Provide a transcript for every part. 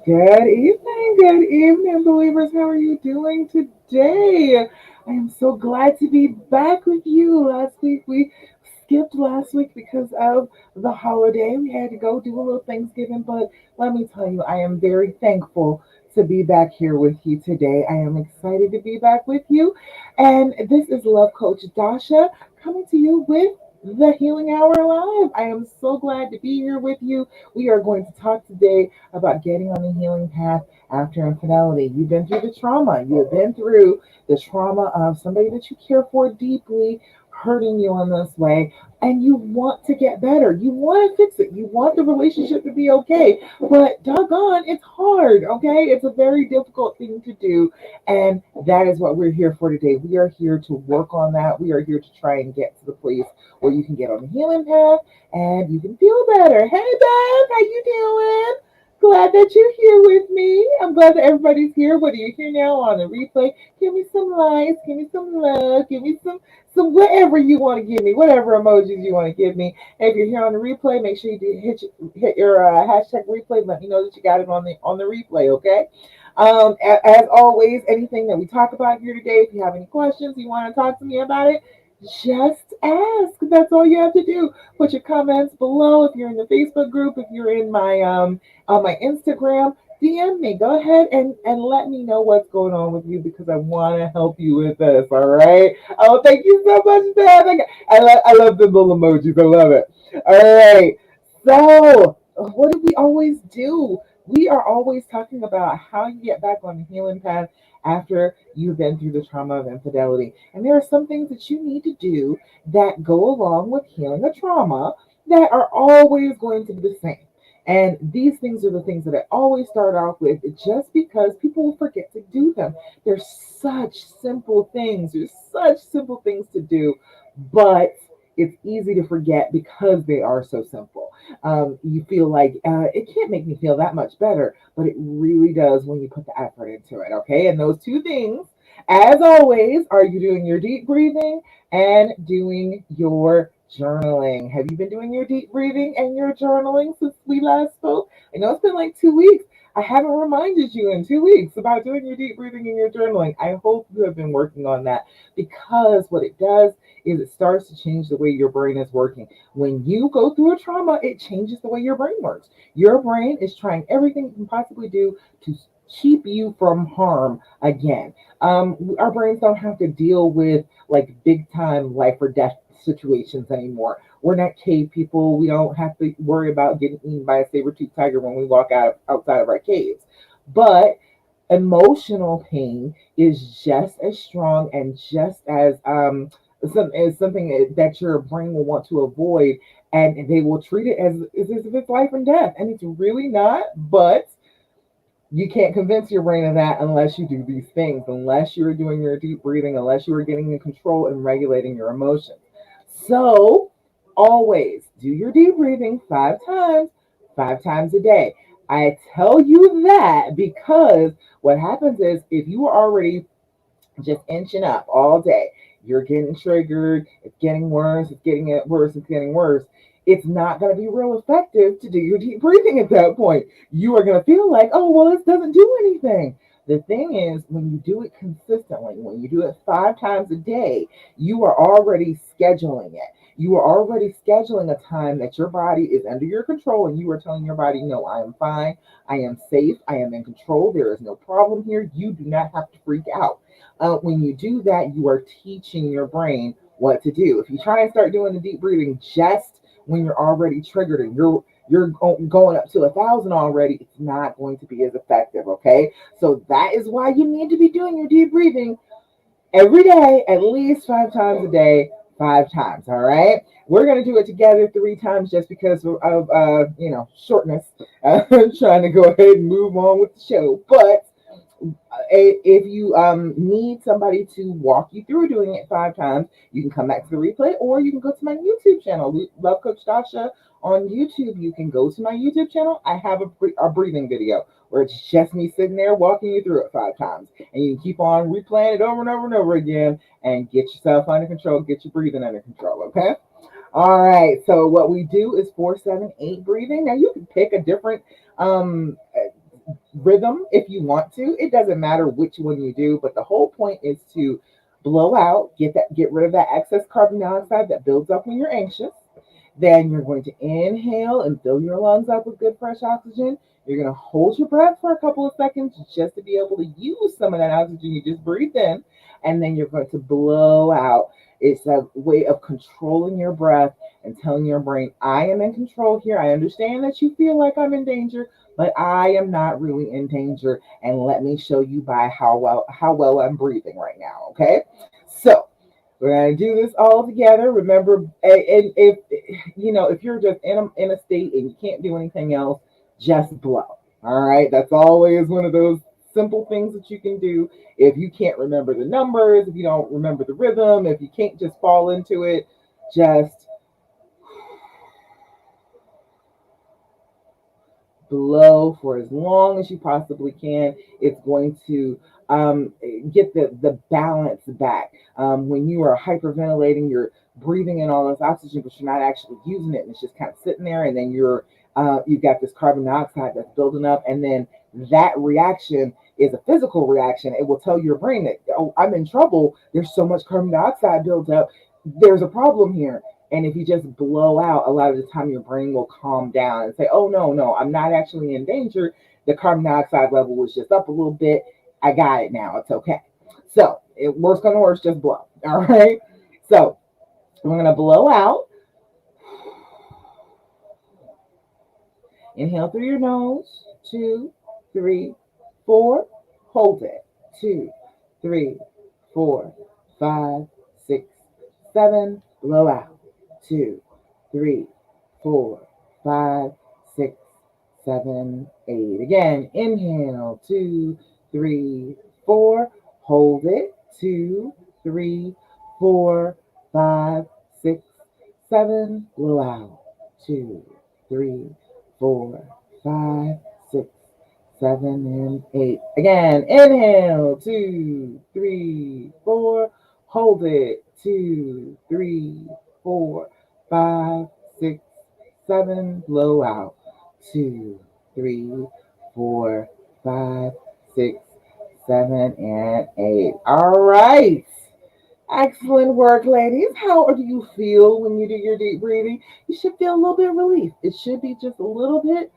Good evening, believers. How are you doing today? I am so glad to be back with you. Last week we skipped last week because of the holiday. We had to go do a little Thanksgiving, but let me tell you, I am very thankful to be back here with you today. I am excited to be back with you. And this is Love Coach Dasha coming to you with the Healing Hour Live. I am so glad to be here with you. We are going to talk today about getting on the healing path after infidelity. You've been through the trauma. You've been through the trauma of somebody that you care for deeply hurting you in this way, and you want to get better. You want to fix it. You want the relationship to be okay. But doggone, it's hard, okay? It's a very difficult thing to do. And that is what we're here for today. We are here to work on that. We are here to try and get to the place where you can get on the healing path and you can feel better. Hey, Beth, how you doing? Glad that you're here with me. I'm glad that everybody's here. Whether you're here now or on the replay, give me some likes, give me some love, give me some whatever you want to give me, whatever emojis you want to give me. And if you're here on the replay, make sure you do hit your hashtag replay. Let me know that you got it on the replay. Okay. As always, anything that we talk about here today, if you have any questions, you want to talk to me about it, just ask. That's all you have to do. Put your comments below. If you're in the Facebook group, if you're in my on my Instagram, DM me. Go ahead and let me know what's going on with you because I want to help you with this. All right. Oh, thank you so much, Dad. I love the little emojis. I love it. All right. So, what do we always do? We are always talking about how you get back on the healing path after you've been through the trauma of infidelity. And there are some things that you need to do that go along with healing a trauma that are always going to be the same. And these things are the things that I always start off with just because people will forget to do them. They're such simple things. There's such simple things to do, but it's easy to forget because they are so simple. You feel like it can't make me feel that much better, but it really does when you put the effort into it. Okay. And those two things, as always, are you doing your deep breathing and doing your journaling. Have you been doing your deep breathing and your journaling since we last spoke? I know it's been like 2 weeks. I haven't reminded you in 2 weeks about doing your deep breathing and your journaling. I hope you have been working on that because what it does is it starts to change the way your brain is working. When you go through a trauma, it changes the way your brain works. Your brain is trying everything it can possibly do to keep you from harm again. Our brains don't have to deal with like big time life or death situations anymore. We're not cave people. We don't have to worry about getting eaten by a saber-toothed tiger when we walk outside of our caves. But emotional pain is just as strong and just as something that your brain will want to avoid, and they will treat it as if it's life and death, and it's really not. But you can't convince your brain of that unless you do these things, unless you're doing your deep breathing, unless you are getting in control and regulating your emotions. So always do your deep breathing 5 times a day. I tell you that because what happens is if you are already just inching up all day. You're getting triggered. It's getting worse. It's getting worse. It's getting worse. It's not going to be real effective to do your deep breathing at that point. You are going to feel like, oh, well, this doesn't do anything. The thing is, when you do it consistently, when you do it 5 times a day, you are already scheduling it. You are already scheduling a time that your body is under your control, and you are telling your body, no, I am fine. I am safe. I am in control. There is no problem here. You do not have to freak out. When you do that, you are teaching your brain what to do. If you try and start doing the deep breathing just when you're already triggered and you're going up to 1,000 already, it's not going to be as effective. Okay, so that is why you need to be doing your deep breathing every day, at least 5 times a day. 5 times, all right. We're gonna do it together 3 times just because of shortness. I'm trying to go ahead and move on with the show, but if you need somebody to walk you through doing it 5 times, you can come back to the replay or you can go to my YouTube channel, Love Coach Dasha on YouTube. You can go to my YouTube channel. I have a breathing video where it's just me sitting there walking you through it 5 times. And you can keep on replaying it over and over and over again and get yourself under control, get your breathing under control, okay? All right, so what we do is 4-7-8 breathing. Now you can pick a different rhythm if you want to. It doesn't matter which one you do, but the whole point is to blow out, get rid of that excess carbon dioxide that builds up when you're anxious. Then you're going to inhale and fill your lungs up with good fresh oxygen. You're going to hold your breath for a couple of seconds just to be able to use some of that oxygen you just breathed in. And then you're going to blow out. It's a way of controlling your breath and telling your brain, I am in control here. I understand that you feel like I'm in danger, but I am not really in danger. And let me show you by how well I'm breathing right now. Okay. So we're gonna do this all together. Remember, and if you're just in a state and you can't do anything else, just blow. All right, that's always one of those simple things that you can do. If you can't remember the numbers, if you don't remember the rhythm, if you can't just fall into it, just blow for as long as you possibly can. It's going to um, get the balance back. When you are hyperventilating, you're breathing in all this oxygen, but you're not actually using it, and it's just kind of sitting there. And then you've got this carbon dioxide that's building up, and then that reaction is a physical reaction. It will tell your brain that, oh, I'm in trouble. There's so much carbon dioxide built up. There's a problem here. And if you just blow out, a lot of the time your brain will calm down and say, oh, no, no, I'm not actually in danger. The carbon dioxide level was just up a little bit. I got it now. It's okay. So, worst come to worst, just blow. All right. So, we're going to blow out. Inhale through your nose. 2, 3, 4. Hold it. 2, 3, 4, 5, 6, 7. Blow out. 2, 3, 4, 5, 6, 7, 8. Again, inhale. 2, 3, 4. Hold it. 2, 3, 4, 5, 6, 7. Blow out. 2, 3, 4, 5, 6, 7, and 8. Again, inhale. 2, 3, 4. Hold it. 2, 3, 4, 5, 6, 7. Blow out. 2, 3, 4, 5, 6, 7, and 8. All right. Excellent work, ladies. How do you feel when you do your deep breathing? You should feel a little bit of relief. It should be just a little bit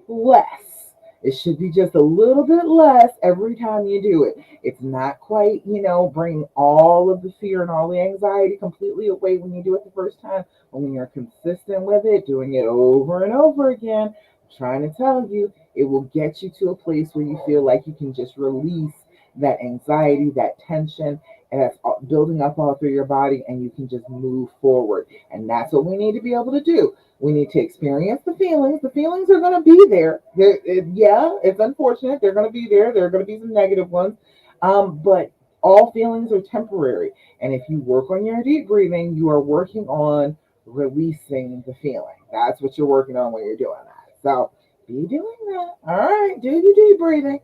less. It should be just a little bit less every time you do it. It's not quite, bring all of the fear and all the anxiety completely away when you do it the first time. But when you're consistent with it, doing it over and over again, I'm trying to tell you, it will get you to a place where you feel like you can just release that anxiety, that tension, and that's building up all through your body, and you can just move forward. And that's what we need to be able to do. We need to experience the feelings. The feelings are going to be there. Yeah, it's unfortunate. They're going to be there. There are going to be some negative ones. But all feelings are temporary. And if you work on your deep breathing, you are working on releasing the feeling. That's what you're working on when you're doing that. So be doing that. All right, do your deep breathing.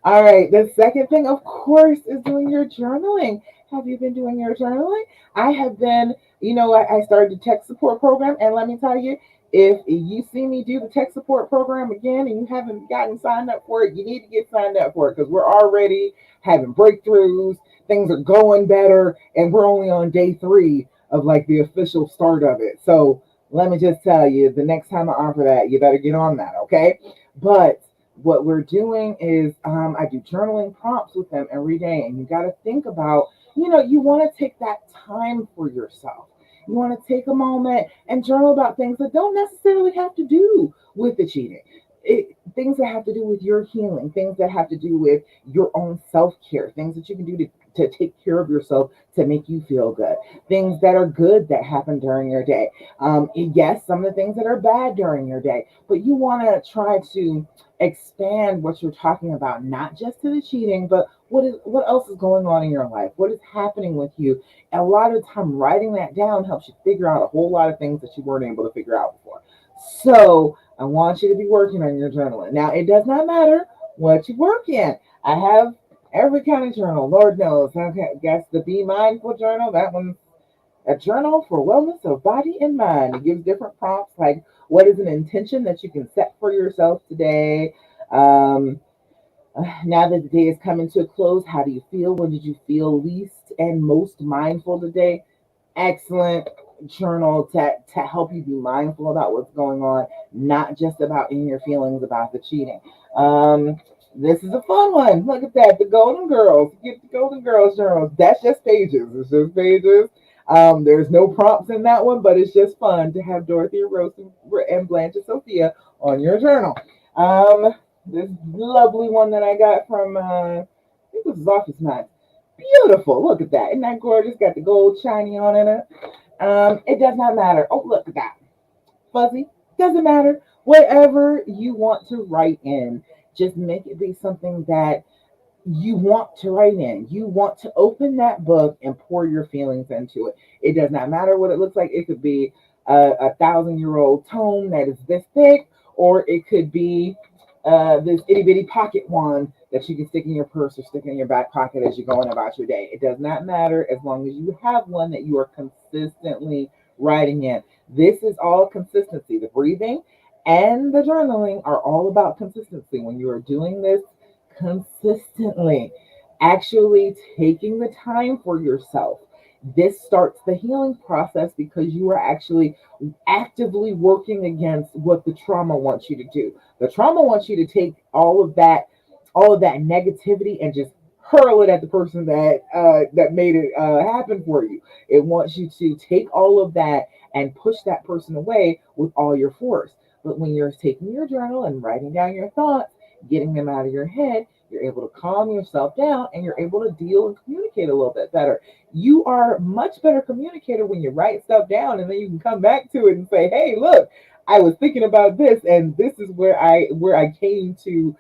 All right, the second thing, of course, is doing your journaling. Have you been doing your journaling? I have been, I started the tech support program, and let me tell you, if you see me do the tech support program again and you haven't gotten signed up for it, you need to get signed up for it because we're already having breakthroughs. Things are going better, and we're only on day 3 of like the official start of it. So let me just tell you, the next time I offer that, you better get on that, okay? But what we're doing is I do journaling prompts with them every day, and you got to think about, you want to take that time for yourself. You want to take a moment and journal about things that don't necessarily have to do with the cheating. Things that have to do with your healing, things that have to do with your own self care, things that you can do to take care of yourself to make you feel good, things that are good that happen during your day. Yes, some of the things that are bad during your day, but you want to try to expand what you're talking about, not just to the cheating, but what else is going on in your life? What is happening with you? And a lot of the time, writing that down helps you figure out a whole lot of things that you weren't able to figure out before. So I want you to be working on your journaling. Now, it does not matter what you work in. I have every kind of journal, Lord knows. I guess the Be Mindful journal, that one, a journal for wellness of body and mind. It gives different prompts like what is an intention that you can set for yourself today. Um, Now that the day is coming to a close, how do you feel? When did you feel least and most mindful today? Excellent journal to help you be mindful about what's going on, not just about in your feelings about the cheating. Um, this is a fun one. Look at that. The Golden Girls. Get the Golden Girls journals. That's just pages. It's just pages. There's no prompts in that one, but it's just fun to have Dorothy Rose and Blanche and Sophia on your journal. Um, this lovely one that I got from I think this is Office Max. Beautiful. Look at that. Isn't that gorgeous? Got the gold shiny on it. It does not matter. Oh, look at that. Fuzzy. Doesn't matter. Whatever you want to write in, just make it be something that you want to write in. You want to open that book and pour your feelings into it. It does not matter what it looks like. It could be a 1,000-year-old tome that is this thick, or it could be this itty bitty pocket one that you can stick in your purse or stick in your back pocket as you're going about your day. It does not matter as long as you have one that you are consistently writing in. This is all consistency. The breathing and the journaling are all about consistency. When you are doing this consistently, actually taking the time for yourself, this starts the healing process because you are actually actively working against what the trauma wants you to do. The trauma wants you to take all of that negativity and just hurl it at the person that made it happen for you. It wants you to take all of that and push that person away with all your force. But when you're taking your journal and writing down your thoughts, getting them out of your head, you're able to calm yourself down and you're able to deal and communicate a little bit better. You are a much better communicator when you write stuff down and then you can come back to it and say, "Hey, look, I was thinking about this and this is where I came to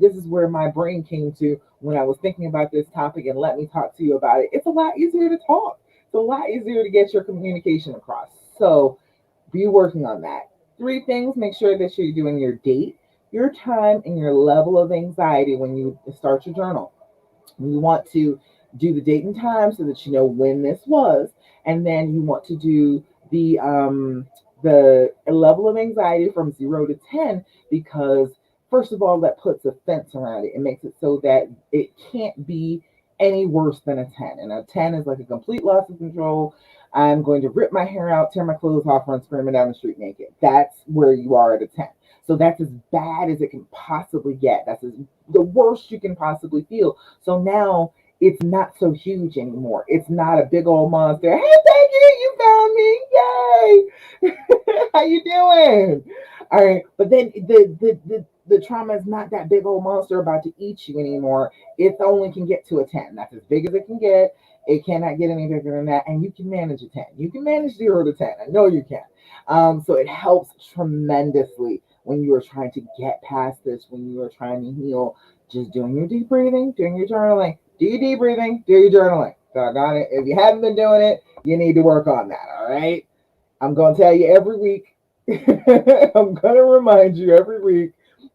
this is where my brain came to when I was thinking about this topic, and let me talk to you about it." It's a lot easier to talk. It's a lot easier to get your communication across. So be working on that. Three things: make sure that you're doing your date, your time, and your level of anxiety when you start your journal. You want to do the date and time so that you know when this was, and then you want to do the level of anxiety from 0 to 10, because first of all, that puts a fence around it. It makes it so that it can't be any worse than a 10. And a 10 is like a complete loss of control. I'm going to rip my hair out, tear my clothes off, run screaming down the street naked. That's where you are at a 10. So that's as bad as it can possibly get. The worst you can possibly feel. So now it's not so huge anymore. It's not a big old monster. "Hey, Peggy, you found me! Yay! How you doing?" All right, but then the trauma is not that big old monster about to eat you anymore. It only can get to a 10. That's as big as it can get. It cannot get any bigger than that, and you can manage a 10. You can manage 0 to 10. I know you can. So it helps tremendously when you are trying to get past this, when you are trying to heal. Just doing your deep breathing, doing your journaling. Do your deep breathing, do your journaling. Doggone it. If you haven't been doing it, you need to work on that, all right? I'm going to tell you every week. I'm going to remind you every week.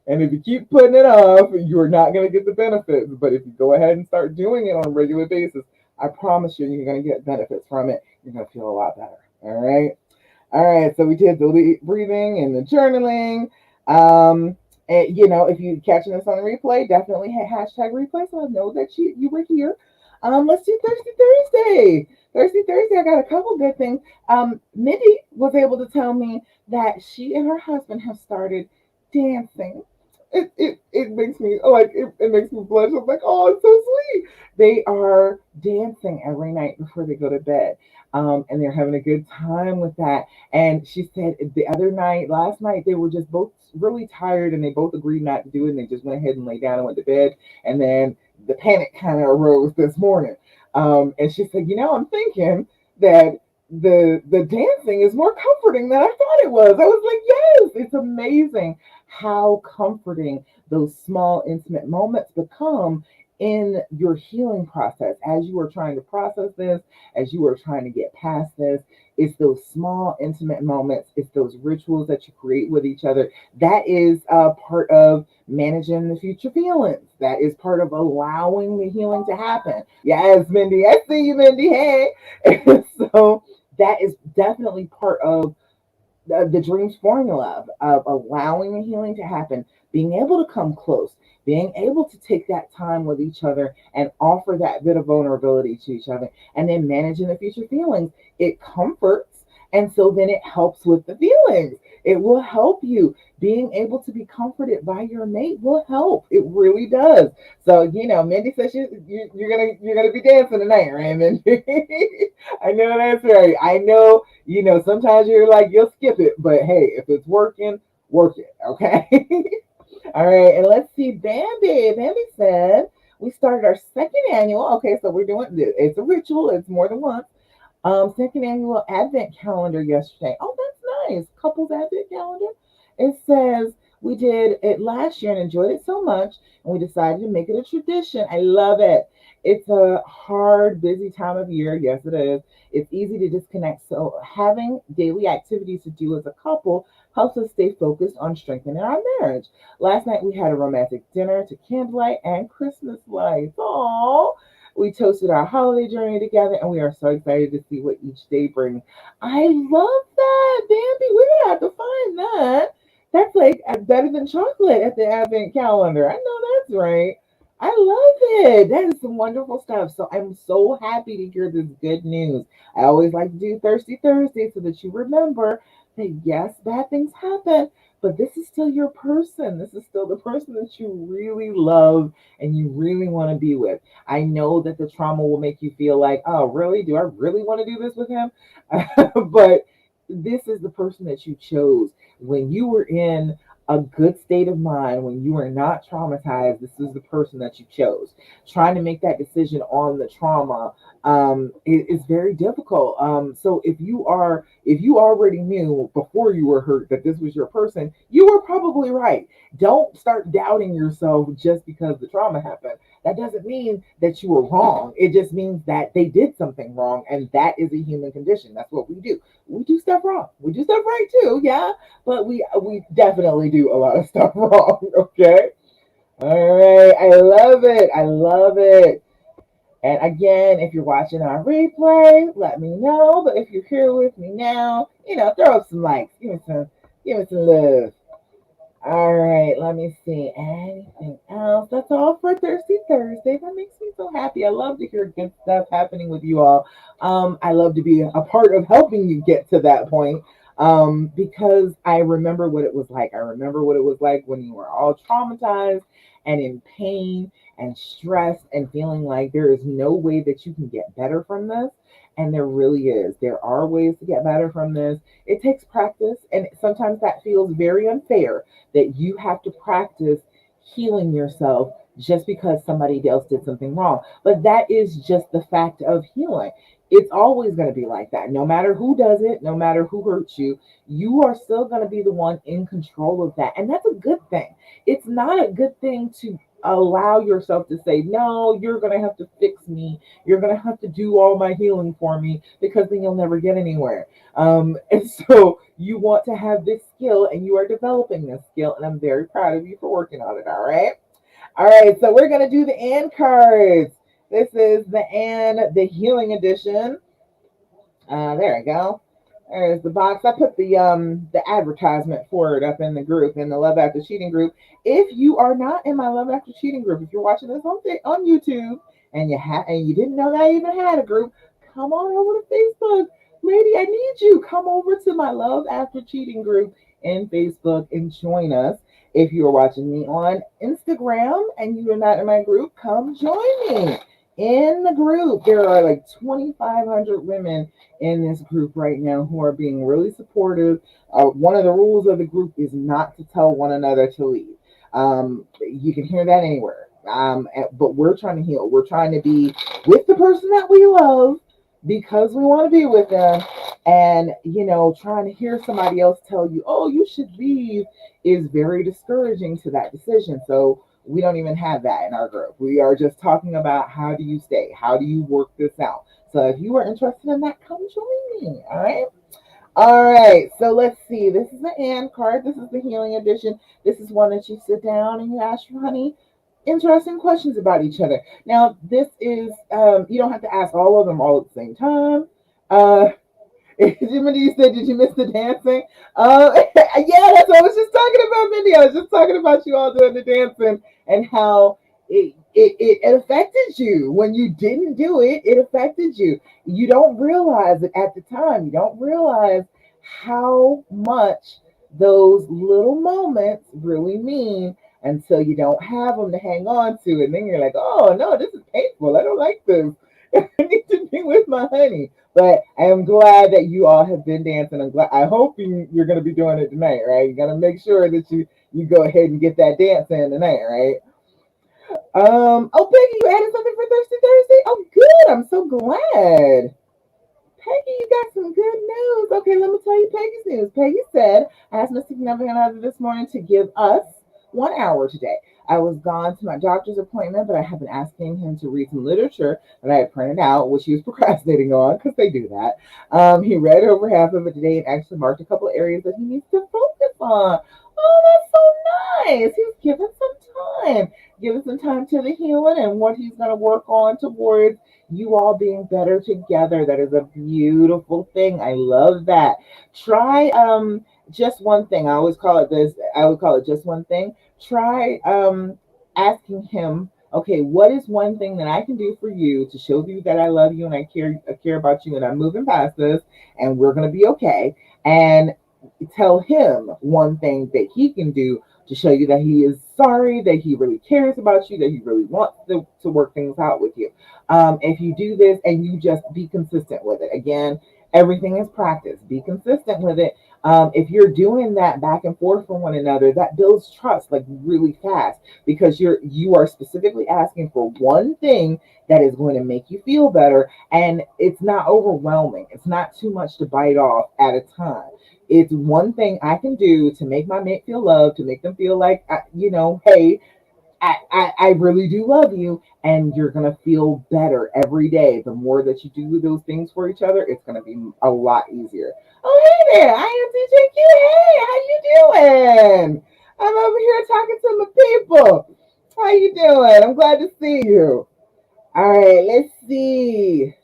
And if you keep putting it off, you're not going to get the benefits. But if you go ahead and start doing it on a regular basis, I promise you're going to get benefits from it. You're going to feel a lot better. All right. All right, so we did the breathing and the journaling. And, if you're catching us on the replay, definitely hashtag replay so I know that you were here. Let's do Thirsty Thursday. Thirsty Thursday, I got a couple good things. Mindy was able to tell me that she and her husband have started dancing. It makes me like it makes me blush. I'm like, oh, it's so sweet. They are dancing every night before they go to bed. And they're having a good time with that. And she said last night, they were just both really tired and they both agreed not to do it. And they just went ahead and lay down and went to bed. And then the panic kind of arose this morning. And she said, I'm thinking that the dancing is more comforting than I thought it was. I was like, yes, it's amazing how comforting those small, intimate moments become in your healing process as you are trying to process this, as you are trying to get past this. It's those small, intimate moments. It's those rituals that you create with each other. That is part of managing the future feelings. That is part of allowing the healing to happen. Yes, Mindy. I see you, Mindy. Hey. So that is definitely part of the dreams formula of allowing the healing to happen. being able to come close, being able to take that time with each other and offer that bit of vulnerability to each other, and then managing the future feelings. It comforts, and so then it helps with the feelings. It will help you. Being able to be comforted by your mate will help. It really does. So Mindy says you're gonna be dancing tonight, Raymond. I know that's right. I know. Sometimes you're like you'll skip it, but hey, if it's working, work it. Okay. All right, and let's see. Bambi. Bambi said we started our second annual. Okay, so we're doing it's a ritual. It's more than once. Second annual Advent calendar yesterday. Oh, that's nice. Couples Advent calendar. It says we did it last year and enjoyed it so much, and we decided to make it a tradition. I love it. It's a hard, busy time of year. Yes, it is. It's easy to disconnect. So having daily activities to do as a couple helps us stay focused on strengthening our marriage. Last night we had a romantic dinner to candlelight and Christmas lights. Aww. We toasted our holiday journey together, and we are so excited to see what each day brings. I love that, Bambi. We're gonna have to find that. That's like better than chocolate at the advent calendar. I know that's right. I love it. That is some wonderful stuff. So I'm so happy to hear this good news. I always like to do Thirsty Thursday so that you remember that yes, bad things happen, but this is still your person. This is still the person that you really love and you really want to be with. I know that the trauma will make you feel like, oh, really? Do I really want to do this with him? But this is the person that you chose when you were in a good state of mind, when you were not traumatized. This is the person that you chose. Trying to make that decision on the trauma is very difficult. So if you already knew before you were hurt that this was your person, you were probably right. Don't start doubting yourself just because the trauma happened. That doesn't mean that you were wrong. It just means that they did something wrong, and that is a human condition. That's what we do. We do stuff wrong. We do stuff right too, yeah, but we definitely do a lot of stuff wrong. Okay. All right. I love it. I love it. And again, if you're watching on replay, let me know. But if you're here with me now, throw up some likes. Give me some love. All right, let me see. Anything else? That's all for Thirsty Thursday. That makes me so happy. I love to hear good stuff happening with you all. I love to be a part of helping you get to that point. Because I remember what it was like. I remember what it was like when you were all traumatized and in pain and stressed and feeling like there is no way that you can get better from this. And there really is. There are ways to get better from this. It takes practice, and sometimes that feels very unfair that you have to practice healing yourself just because somebody else did something wrong. But that is just the fact of healing. It's always going to be like that. No matter who does it, no matter who hurts you, you are still going to be the one in control of that. And that's a good thing. It's not a good thing to allow yourself to say, no, you're going to have to fix me. You're going to have to do all my healing for me, because then you'll never get anywhere. And so you want to have this skill, and you are developing this skill, and I'm very proud of you for working on it. All right. All right. So we're going to do the and cards. This is the healing edition. There we go. There's the box. I put the advertisement for it up in the group, in the Love After Cheating group. If you are not in my Love After Cheating group, if you're watching this on YouTube and you didn't know that I even had a group, come on over to Facebook. Lady, I need you. Come over to my Love After Cheating group in Facebook and join us. If you are watching me on Instagram and you are not in my group, come join me in the group. There are like 2,500 women in this group right now who are being really supportive. One of the rules of the group is not to tell one another to leave. You can hear that anywhere. But we're trying to heal. We're trying to be with the person that we love because we want to be with them. And, trying to hear somebody else tell you, oh, you should leave, is very discouraging to that decision. So we don't even have that in our group. We are just talking about how do you stay? How do you work this out? So if you are interested in that, come join me. All right. All right. So let's see. This is the and card. This is the healing edition. This is one that you sit down and you ask your honey interesting questions about each other. Now, this is, you don't have to ask all of them all at the same time. Uh, Remember you said, did you miss the dancing? Yeah, that's what I was just talking about, Mindy. I was just talking about you all doing the dancing and how it affected you. When you didn't do it, it affected you. You don't realize it at the time. You don't realize how much those little moments really mean until you don't have them to hang on to. And then you're like, oh no, this is painful. I don't like this. I need to be with my honey. But I am glad that you all have been dancing. I'm glad. I hope you're going to be doing it tonight, right? You're going to make sure that you go ahead and get that dance in tonight, right? Oh, Peggy, you added something for Thirsty Thursday? Oh, good. I'm so glad. Peggy, you got some good news. Okay, let me tell you Peggy's news. Peggy said, I asked Mr. Significant Other this morning to give us 1 hour today. I was gone to my doctor's appointment, but I have been asking him to read some literature that I had printed out, which he was procrastinating on because they do that. He read over half of it today and actually marked a couple of areas that he needs to focus on. Oh, that's so nice. He's given some time, giving some time to the healing and what he's going to work on towards you all being better together. That is a beautiful thing. I love that. Try just one thing. I always call it this. I would call it just one thing. Try asking him, okay, what is one thing that I can do for you to show you that I love you and I care about you and I'm moving past this and we're gonna be okay. And tell him one thing that he can do to show you that he is sorry, that he really cares about you, that he really wants to work things out with you. If you do this and you just be consistent with it, again, everything is practice. Be consistent with it. If you're doing that back and forth from one another, that builds trust like really fast because you are specifically asking for one thing that is going to make you feel better, and it's not overwhelming. It's not too much to bite off at a time. It's one thing I can do to make my mate feel loved, to make them feel like, hey, I really do love you, and you're gonna feel better every day. The more that you do those things for each other, it's gonna be a lot easier. Oh, hey there, I am TJQ. Hey, how you doing? I'm over here talking to my people. How you doing? I'm glad to see you. All right, let's see.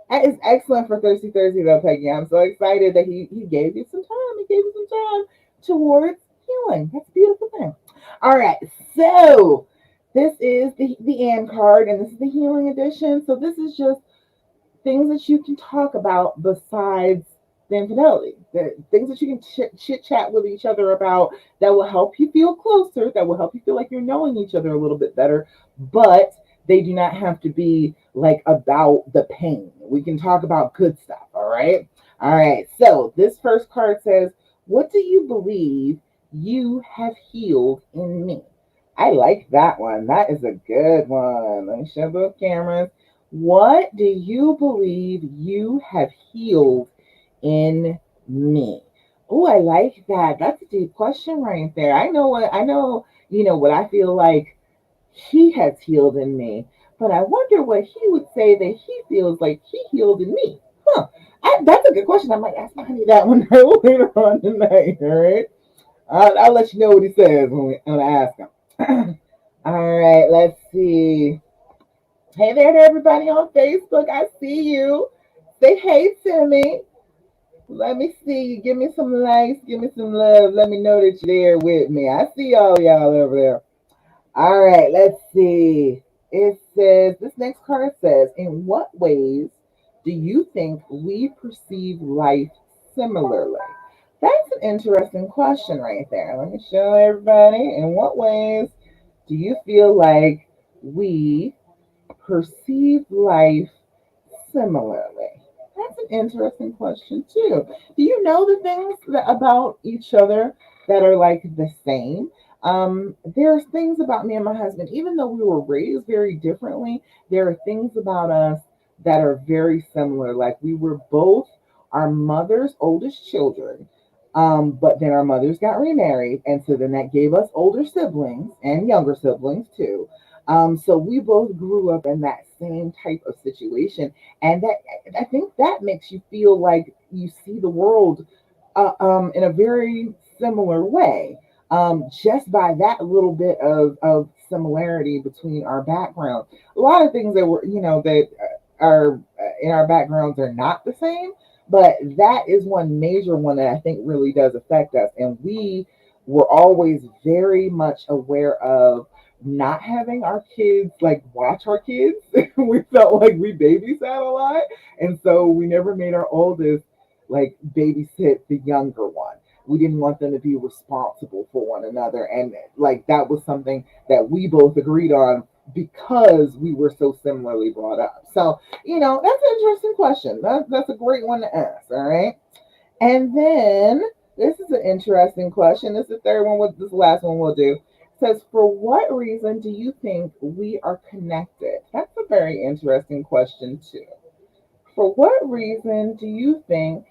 That is excellent for Thirsty Thursday, though, Peggy. I'm so excited that he gave you some time. He gave you some time towards healing. That's a beautiful thing. All right, so this is the end card, and this is the healing edition. So this is just things that you can talk about besides the infidelity. The things that you can chit chat with each other about that will help you feel closer, that will help you feel like you're knowing each other a little bit better, but they do not have to be like about the pain. We can talk about good stuff, all right? All right, so this first card says, what do you believe you have healed in me? I like that one. That is a good one. Let me show both cameras. What do you believe you have healed in me? Oh, I like that. That's a deep question right there. What I feel like he has healed in me, but I wonder what he would say that he feels like he healed in me. Huh. That's a good question. I might ask my honey that one later on tonight. All right. I'll let you know what he says when I ask him. All right. Let's see. Hey there to everybody on Facebook. I see you. Say hey to me. Let me see you. Give me some likes. Give me some love. Let me know that you're there with me. I see all y'all over there. All right, let's see. It says, this next card says, in what ways do you think we perceive life similarly? That's an interesting question right there. Let me show everybody. In what ways do you feel like we perceive life similarly? That's an interesting question too. Do you know the things about each other that are like the same? There's things about me and my husband, even though we were raised very differently, there are things about us that are very similar. Like we were both our mother's oldest children. But then our mothers got remarried, and so then that gave us older siblings and younger siblings too. So we both grew up in that same type of situation, and that I think that makes you feel like you see the world in a very similar way. Just by that little bit of similarity between our backgrounds. A lot of things that were, that are in our backgrounds are not the same, But that is one major one that I think really does affect us. And we were always very much aware of not having our kids like watch our kids. We felt like we babysat a lot. And so we never made our oldest like babysit the younger one. We didn't want them to be responsible for one another. And like that was something that we both agreed on because we were so similarly brought up. So, that's an interesting question. That's a great one to ask. All right. And then this is an interesting question. This is the third one. This is the last one we'll do. It says, for what reason do you think we are connected? That's a very interesting question too. For what reason do you think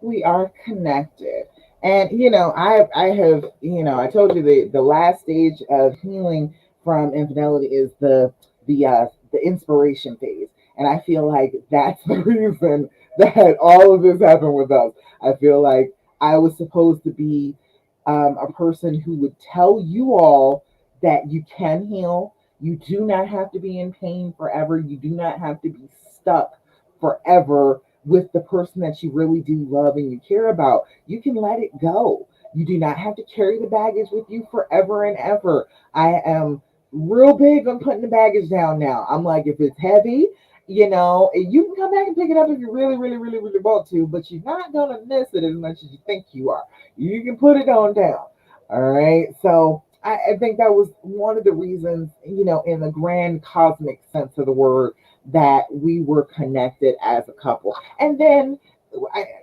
we are connected? And I have, I told you the last stage of healing from infidelity is the inspiration phase. And I feel like that's the reason that all of this happened with us. I feel like I was supposed to be a person who would tell you all that you can heal. You do not have to be in pain forever. You do not have to be stuck forever with the person that you really do love and you care about. You can let it go. You do not have to carry the baggage with you forever and ever. I am real big on putting the baggage down now. I'm like, if it's heavy, you can come back and pick it up if you really, really, really, really want to, but you're not going to miss it as much as you think you are. You can put it on down. All right. So I think that was one of the reasons, in the grand cosmic sense of the word, that we were connected as a couple. And then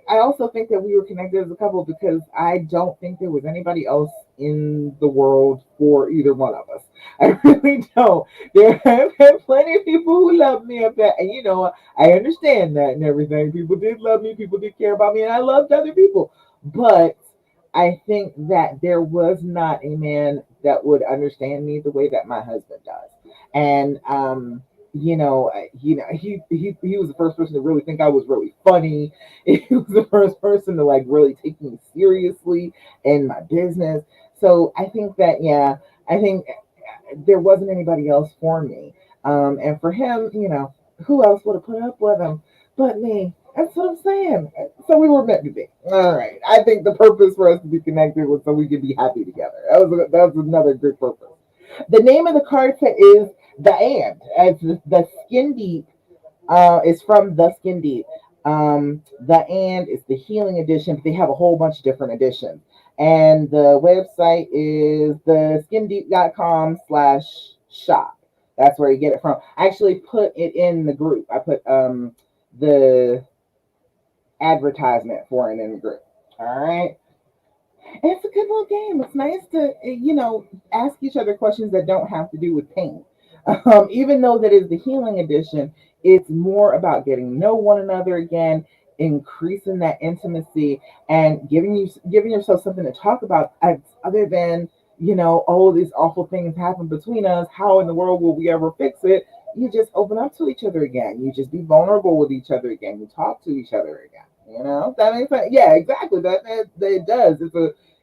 I also think that we were connected as a couple because I don't think there was anybody else in the world for either one of us. I really don't. There have been plenty of people who love me up there, and I understand that and everything. People did love me, people did care about me, and I loved other people. But I think that there was not a man that would understand me the way that my husband does. And he was the first person to really think I was really funny. He was the first person to like really take me seriously in my business. So I think that I think there wasn't anybody else for me. And for him, who else would have put up with him but me? That's what I'm saying. So we were meant to be. All right. I think the purpose for us to be connected was so we could be happy together. That was another good purpose. The name of the card set is the and. It's the skin deep. It's from the skin deep. The and is the healing edition, but they have a whole bunch of different editions. And the website is theskindeep.com/shop. That's where you get it from. I actually put it in the group. I put the advertisement for it in the group. All right. It's a good little game. It's nice to, ask each other questions that don't have to do with pain. Even though that is the healing edition, it's more about getting to know one another again, increasing that intimacy, and giving yourself something to talk about other than oh, these awful things happen between us. How in the world will we ever fix it? You just open up to each other again. You just be vulnerable with each other again. You talk to each other again. That makes sense. Yeah, exactly. That it does.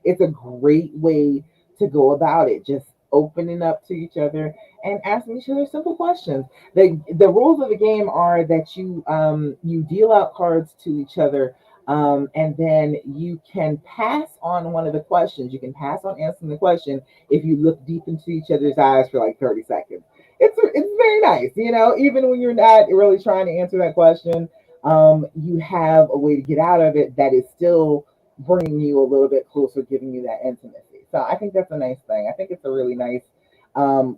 It's a great way to go about it. Just opening up to each other and asking each other simple questions. The rules of the game are that you deal out cards to each other, and then you can pass on one of the questions. You can pass on answering the question if you look deep into each other's eyes for like 30 seconds. It's very nice, even when you're not really trying to answer that question, you have a way to get out of it that is still bringing you a little bit closer, giving you that intimacy. So I think that's a nice thing. I think it's a really nice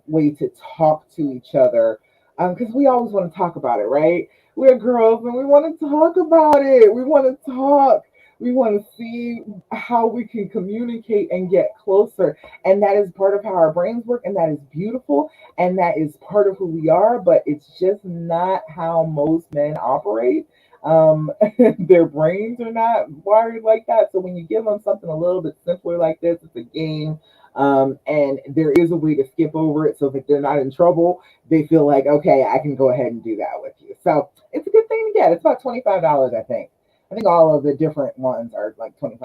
way to talk to each other because we always want to talk about it, right? We're girls and we want to talk about it. We want to talk. We want to see how we can communicate and get closer. And that is part of how our brains work. And that is beautiful. And that is part of who we are. But it's just not how most men operate. Their brains are not wired like that. So when you give them something a little bit simpler like this, it's a game. And there is a way to skip over it so that they're not in trouble. They feel like, okay, I can go ahead and do that with you. So it's a good thing to get. It's about $25, I think. I think all of the different ones are like $25.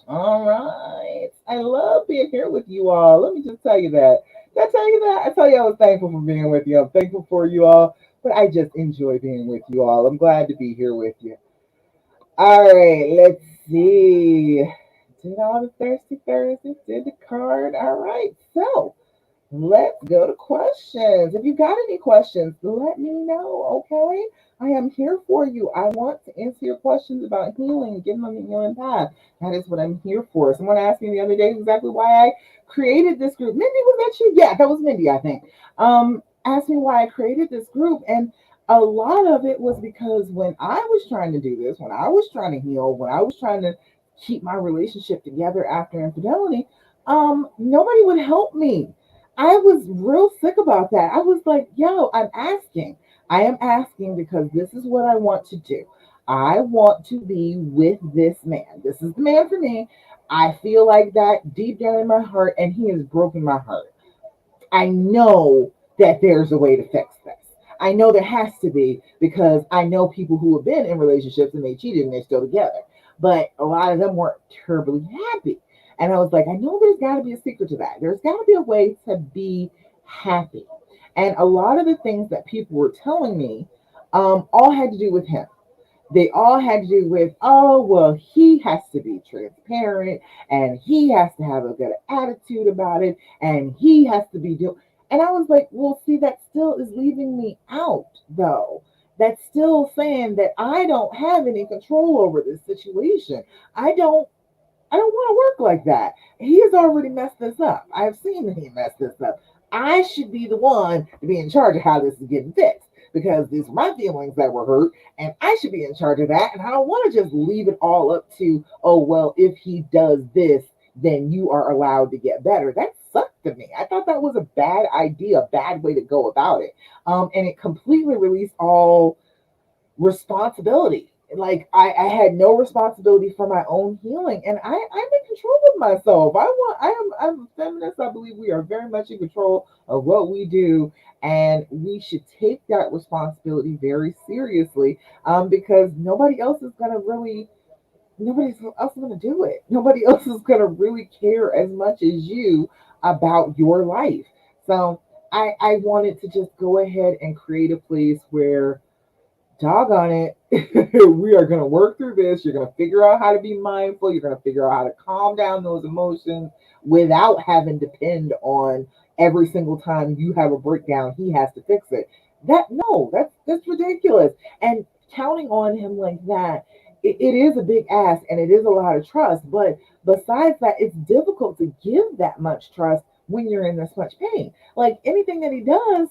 All right. I love being here with you all. Let me just tell you that. Did I tell you that? I tell you I was thankful for being with you. I'm thankful for you all but I just enjoy being with you all. I'm glad to be here with you. All right, let's see. Did all the thirsty Thursdays, did the card. All right, so let's go to questions. If you got any questions, let me know, okay? I am here for you. I want to answer your questions about healing and getting on the healing path. That is what I'm here for. Someone asked me the other day exactly why I created this group. Mindy, was that you? Yeah, that was Mindy, I think. Asked me why I created this group. And a lot of it was because when I was trying to do this, when I was trying to heal, when I was trying to keep my relationship together after infidelity, nobody would help me. I was real sick about that. I was like, yo, I'm asking. I am asking because this is what I want to do. I want to be with this man. This is the man for me. I feel like that deep down in my heart, and he has broken my heart. I know that there's a way to fix this. I know there has to be because I know people who have been in relationships and they cheated and they're still together. But a lot of them weren't terribly happy. And I was like, I know there's got to be a secret to that. There's got to be a way to be happy. And a lot of the things that people were telling me all had to do with him. They all had to do with, oh, well, he has to be transparent and he has to have a good attitude about it and he has to be doing. And I was like, well, see, that still is leaving me out, though. That's still saying that I don't have any control over this situation. I don't I don't want to work like that. He has already messed this up. I have seen that he messed this up. I should be the one to be in charge of how this is getting fixed because these are my feelings that were hurt and I should be in charge of that. And I don't want to just leave it all up to, oh, well, if he does this, then you are allowed to get better. That sucked to me. I thought that was a bad idea, a bad way to go about it. And it completely released all responsibility. Like I had no responsibility for my own healing, and I'm in control of myself. I'm a feminist. I believe we are very much in control of what we do, and we should take that responsibility very seriously. Because nobody else is gonna do it. Nobody else is gonna really care as much as you about your life. So I wanted to just go ahead and create a place where doggone it, we are going to work through this. You're going to figure out how to be mindful. You're going to figure out how to calm down those emotions without having to depend on every single time you have a breakdown, he has to fix it. That no, that's ridiculous. And counting on him like that, it is a big ask and it is a lot of trust. But besides that, it's difficult to give that much trust when you're in this much pain. Like anything that he does,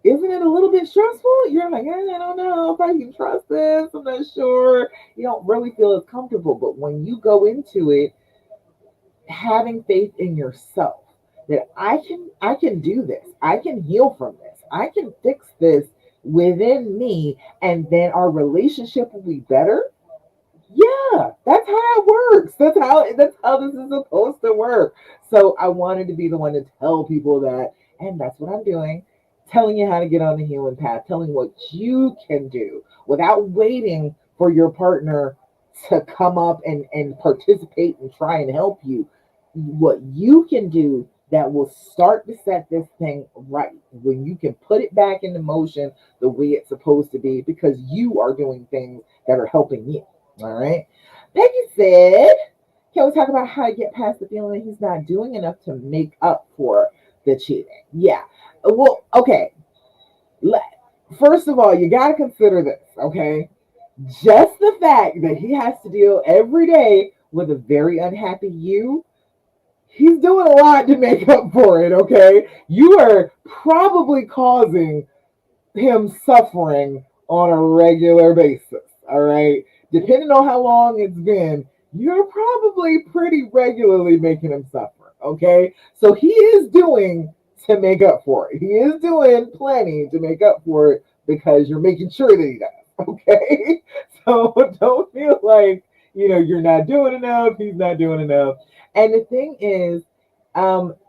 isn't it a little bit stressful? You're like, I don't know if I can trust this. I'm not sure. You don't really feel as comfortable. But when you go into it, having faith in yourself that I can do this. I can heal from this. I can fix this within me, and then our relationship will be better. Yeah, that's how it works. That's how this is supposed to work. So I wanted to be the one to tell people that, and that's what I'm doing. Telling you how to get on the healing path, telling what you can do without waiting for your partner to come up and participate and try and help you. What you can do that will start to set this thing right when you can put it back into motion the way it's supposed to be because you are doing things that are helping you. All right. Peggy said, can we talk about how to get past the feeling that he's not doing enough to make up for the cheating? Yeah. Well, okay. First of all, you got to consider this, okay? Just the fact that he has to deal every day with a very unhappy you, he's doing a lot to make up for it, okay? You are probably causing him suffering on a regular basis. All right. Depending on how long it's been, you're probably pretty regularly making him suffer. Okay. So he is doing to make up for it. He is doing plenty to make up for it because you're making sure that he does. Okay. So don't feel like, you're not doing enough. He's not doing enough. And the thing is,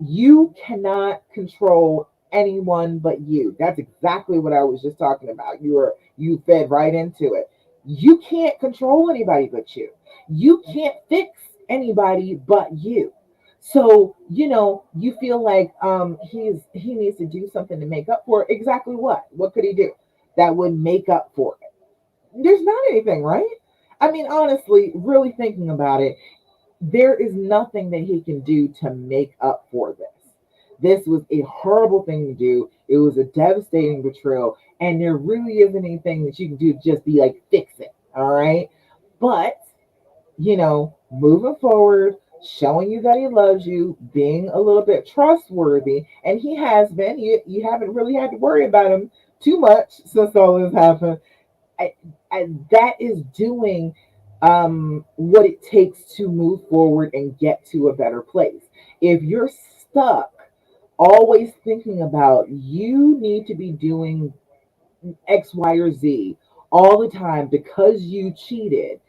you cannot control anyone but you. That's exactly what I was just talking about. You fed right into it. You can't control anybody but you. You can't fix anybody but you. So, you feel like he needs to do something to make up for it. Exactly what? What could he do? that would make up for it? There's not anything, right? I mean, honestly, really thinking about it, there is nothing that he can do to make up for this. This was a horrible thing to do. It was a devastating betrayal, and there really isn't anything that you can do to just be like, fix it. All right. But, moving forward, showing you that he loves you, being a little bit trustworthy, and he has been. You haven't really had to worry about him too much since all this happened. I, that is doing what it takes to move forward and get to a better place. If you're stuck always thinking about you need to be doing X, Y, or Z all the time because you cheated,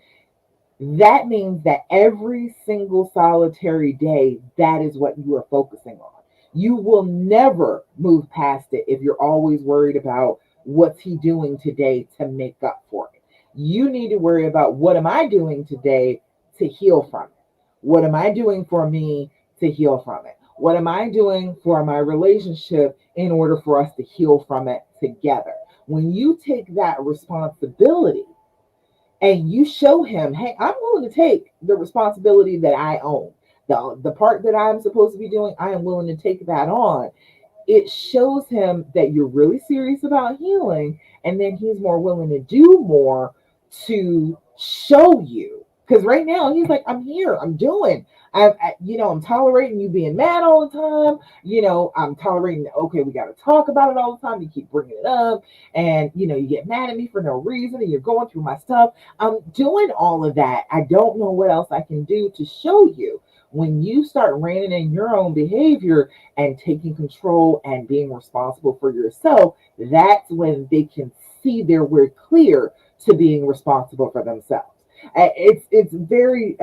that means that every single solitary day, that is what you are focusing on. You will never move past it if you're always worried about what's he doing today to make up for it. You need to worry about what am I doing today to heal from it? What am I doing for me to heal from it? What am I doing for my relationship in order for us to heal from it together? When you take that responsibility, and you show him, hey, I'm willing to take the responsibility that I own. The part that I'm supposed to be doing, I am willing to take that on. It shows him that you're really serious about healing, and then he's more willing to do more to show you. Because right now he's like, I'm here, I'm doing. I'm tolerating you being mad all the time. I'm tolerating. Okay, we got to talk about it all the time. You keep bringing it up, and you get mad at me for no reason, and you're going through my stuff. I'm doing all of that. I don't know what else I can do to show you. When you start reining in your own behavior and taking control and being responsible for yourself, that's when they can see their way clear to being responsible for themselves. It's very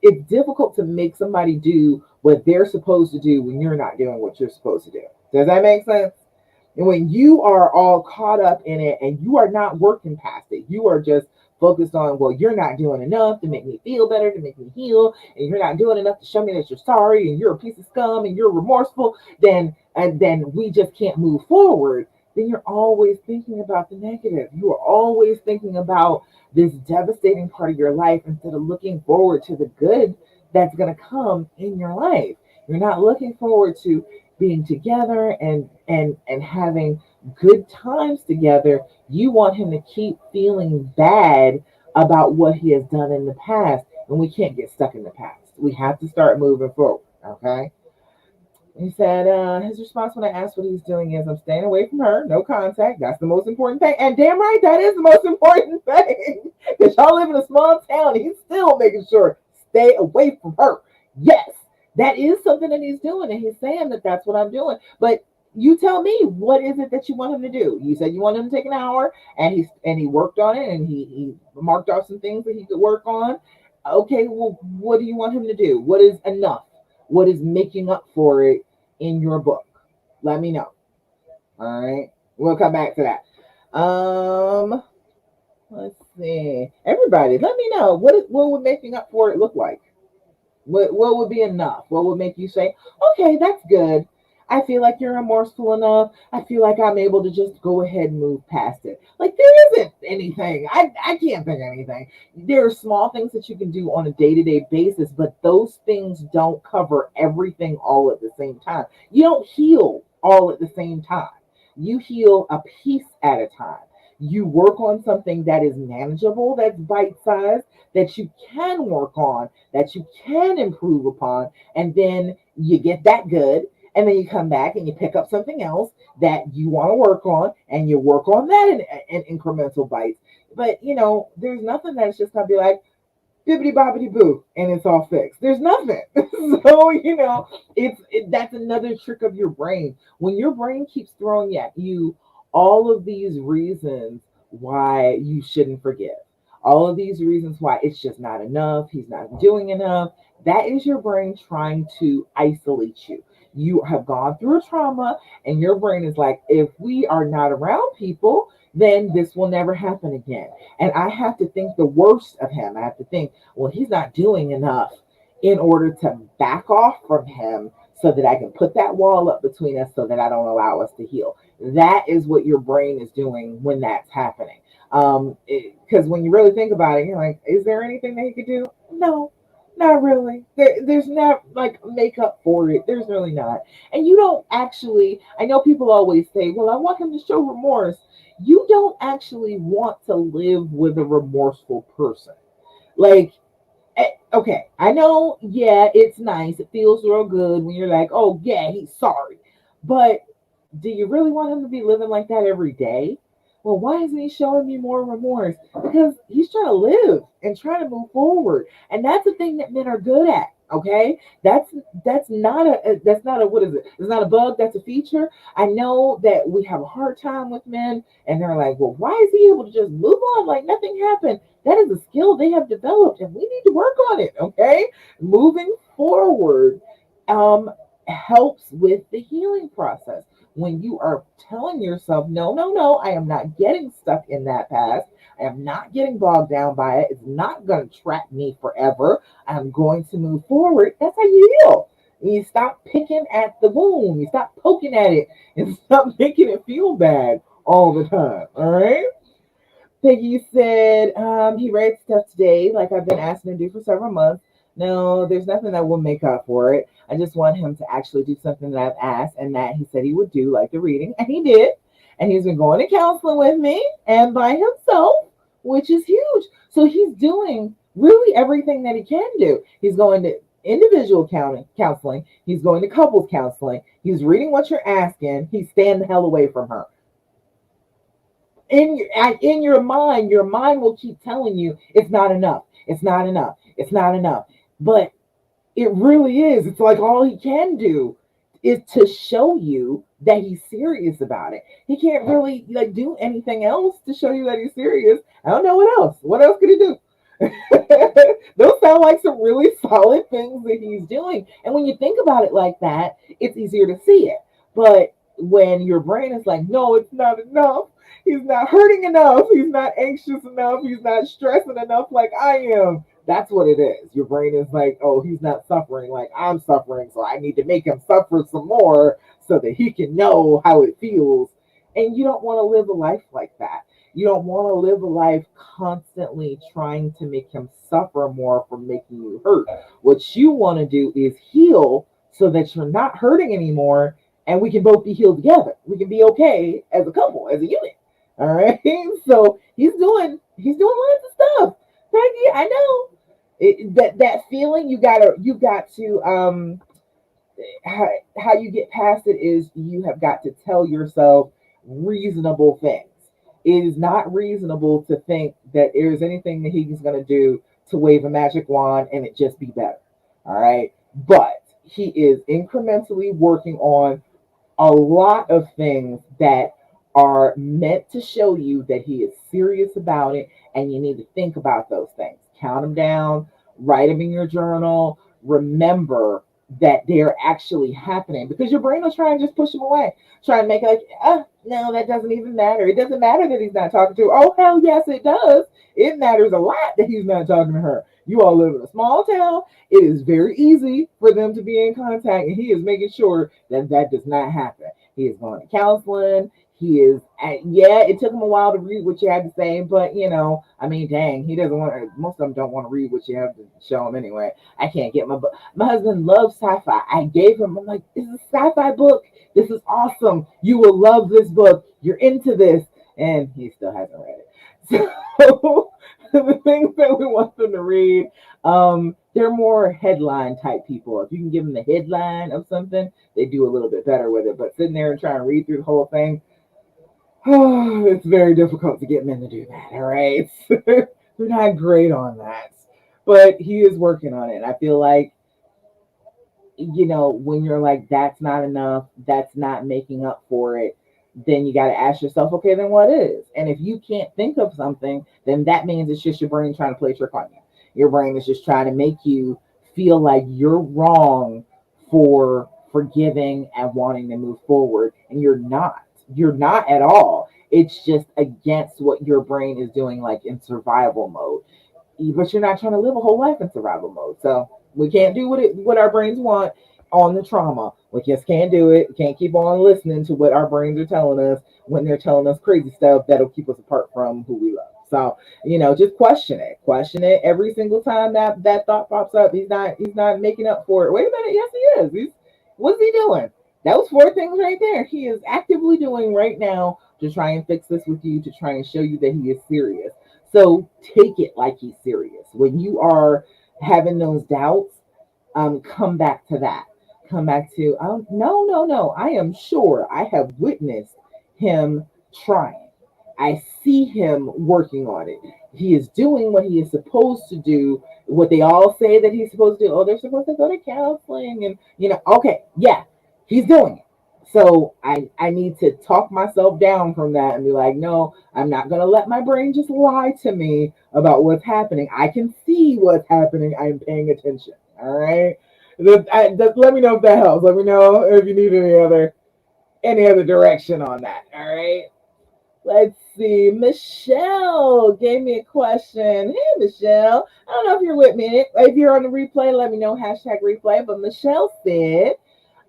it's difficult to make somebody do what they're supposed to do when you're not doing what you're supposed to do. Does that make sense? And when you are all caught up in it and you are not working past it, you are just focused on, well, you're not doing enough to make me feel better, to make me heal, and you're not doing enough to show me that you're sorry and you're a piece of scum and you're remorseful, then we just can't move forward. Then you're always thinking about the negative. You are always thinking about this devastating part of your life instead of looking forward to the good that's going to come in your life. You're not looking forward to being together and having good times together. You want him to keep feeling bad about what he has done in the past, and we can't get stuck in the past. We have to start moving forward. Okay. He said his response when I asked what he's doing is, I'm staying away from her, no contact. That's the most important thing. And damn right, that is the most important thing. Because y'all live in a small town, and he's still making sure stay away from her. Yes, that is something that he's doing, and he's saying that that's what I'm doing. But you tell me, what is it that you want him to do? You said you want him to take an hour, and he worked on it, and he marked off some things that he could work on. Okay, well, what do you want him to do? What is enough? What is making up for it in your book? Let me know. All right. We'll come back to that. Let's see. Everybody, let me know what would making up for it look like? What would be enough? What would make you say, okay, that's good. I feel like you're remorseful enough. I feel like I'm able to just go ahead and move past it. Like there isn't anything. I can't think of anything. There are small things that you can do on a day-to-day basis, but those things don't cover everything all at the same time. You don't heal all at the same time. You heal a piece at a time. You work on something that is manageable, that's bite-sized, that you can work on, that you can improve upon, and then you get that good, and then you come back and you pick up something else that you want to work on, and you work on that in incremental bites. But there's nothing that's just gonna be like bibbity bobbity boo and it's all fixed. There's nothing. So that's another trick of your brain. When your brain keeps throwing at you all of these reasons why you shouldn't forgive, all of these reasons why it's just not enough, he's not doing enough, that is your brain trying to isolate you. You have gone through a trauma, and your brain is like, if we are not around people, then this will never happen again. And I have to think the worst of him. I have to think, well, he's not doing enough in order to back off from him so that I can put that wall up between us so that I don't allow us to heal. That is what your brain is doing when that's happening. Because when you really think about it, you're like, is there anything that he could do? No, not really. There's not like make up for it. There's really not. And you don't actually, I know people always say, well, I want him to show remorse. You don't actually want to live with a remorseful person. Like, okay, I know, yeah, it's nice. It feels real good when you're like, oh, yeah, he's sorry. But do you really want him to be living like that every day? Well, why isn't he showing me more remorse? Because he's trying to live and trying to move forward, and that's the thing that men are good at. Okay, that's not a what is it? It's not a bug. That's a feature. I know that we have a hard time with men, and they're like, well, why is he able to just move on like nothing happened? That is a skill they have developed, and we need to work on it. Okay, moving forward. Helps with the healing process when you are telling yourself, no, no, no, I am not getting stuck in that past. I am not getting bogged down by it. It's not going to trap me forever. I'm going to move forward. That's how you heal. You stop picking at the wound. You stop poking at it and stop making it feel bad all the time. All right. Peggy said he read stuff today like I've been asking him to do for several months. No, there's nothing that will make up for it. I just want him to actually do something that I've asked and that he said he would do, like the reading, and he did. And he's been going to counseling with me and by himself, which is huge. So he's doing really everything that he can do. He's going to individual counseling, he's going to couples counseling, he's reading what you're asking, he's staying the hell away from her your mind will keep telling you it's not enough. It's not enough. It's not enough. But it really is. It's like all he can do is to show you that he's serious about it. He can't really like do anything else to show you that he's serious. I don't know what else. What else could he do? Those sound like some really solid things that he's doing. And when you think about it like that, it's easier to see it. But when your brain is like, no, it's not enough. He's not hurting enough. He's not anxious enough. He's not stressing enough like I am. That's what it is. Your brain is like, oh, he's not suffering like I'm suffering. So I need to make him suffer some more so that he can know how it feels. And you don't want to live a life like that. You don't want to live a life constantly trying to make him suffer more from making you hurt. What you want to do is heal so that you're not hurting anymore and we can both be healed together. We can be okay as a couple, as a unit. All right. So he's doing lots of stuff. Peggy, I know. That feeling you got to how you get past it is you have got to tell yourself reasonable things. It is not reasonable to think that there's anything that he's going to do to wave a magic wand and it just be better. All right. But he is incrementally working on a lot of things that are meant to show you that he is serious about it, and you need to think about those things. Count them down, write them in your journal. Remember that they're actually happening because your brain will try and just push them away, try and make it like, no, that doesn't even matter. It doesn't matter that he's not talking to her. Oh, hell yes, it does. It matters a lot that he's not talking to her. You all live in a small town. It is very easy for them to be in contact, and he is making sure that that does not happen. He is going to counseling. He is, yeah, it took him a while to read what you had to say, but I mean, dang, he doesn't want to, most of them don't want to read what you have to show him anyway. I can't get my husband loves sci-fi. I gave him, I'm like, this is a sci-fi book. This is awesome. You will love this book. You're into this. And he still hasn't read it. So the things that we want them to read, they're more headline type people. If you can give them the headline of something, they do a little bit better with it. But sitting there and trying to read through the whole thing, it's very difficult to get men to do that. All right. They're not great on that. But he is working on it. I feel like, when you're like, that's not enough, that's not making up for it, then you got to ask yourself, okay, then what is? And if you can't think of something, then that means it's just your brain trying to play a trick on you. Your brain is just trying to make you feel like you're wrong for forgiving and wanting to move forward. And you're not. You're not at all. It's just against what your brain is doing, like in survival mode. But you're not trying to live a whole life in survival mode. So we can't do what our brains want. on the trauma. We just can't do it. We can't keep on listening to what our brains are telling us when they're telling us crazy stuff that'll keep us apart from who we love. So, just question it. Question it every single time that thought pops up. He's not making up for it. Wait a minute, yes he is. What's he doing? That was four things right there. He is actively doing right now to try and fix this with you, to try and show you that he is serious. So take it like he's serious. When you are having those doubts, come back to that. Come back to, no, no, no. I am sure I have witnessed him trying. I see him working on it. He is doing what he is supposed to do, what they all say that he's supposed to do. Oh, they're supposed to go to counseling and, okay, yeah, he's doing it. So I need to talk myself down from that and be like, no, I'm not going to let my brain just lie to me about what's happening. I can see what's happening. I'm paying attention. All right. Let me know if that helps. Let me know if you need any other direction on that. All right. Let's see. Michelle gave me a question. Hey, Michelle. I don't know if you're with me. If you're on the replay, let me know. Hashtag replay. But Michelle said,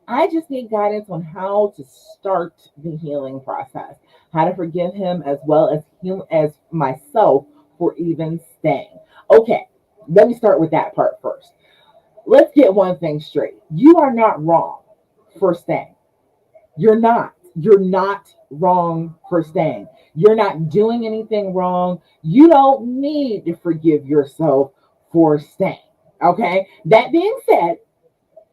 I just need guidance on how to start the healing process, how to forgive him as well as him as myself for even staying. Okay, let me start with that part first. Let's get one thing straight. You are not wrong for staying. You're not. You're not wrong for staying. You're not doing anything wrong. You don't need to forgive yourself for staying. Okay? That being said,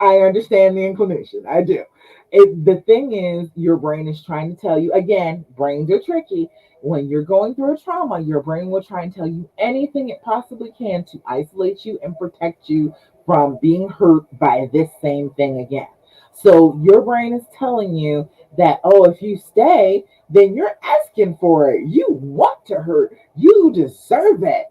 I understand the inclination. I do. The thing is, your brain is trying to tell you, again, brains are tricky. When you're going through a trauma, your brain will try and tell you anything it possibly can to isolate you and protect you from being hurt by this same thing again. So your brain is telling you that, oh, if you stay, then you're asking for it. You want to hurt. You deserve it.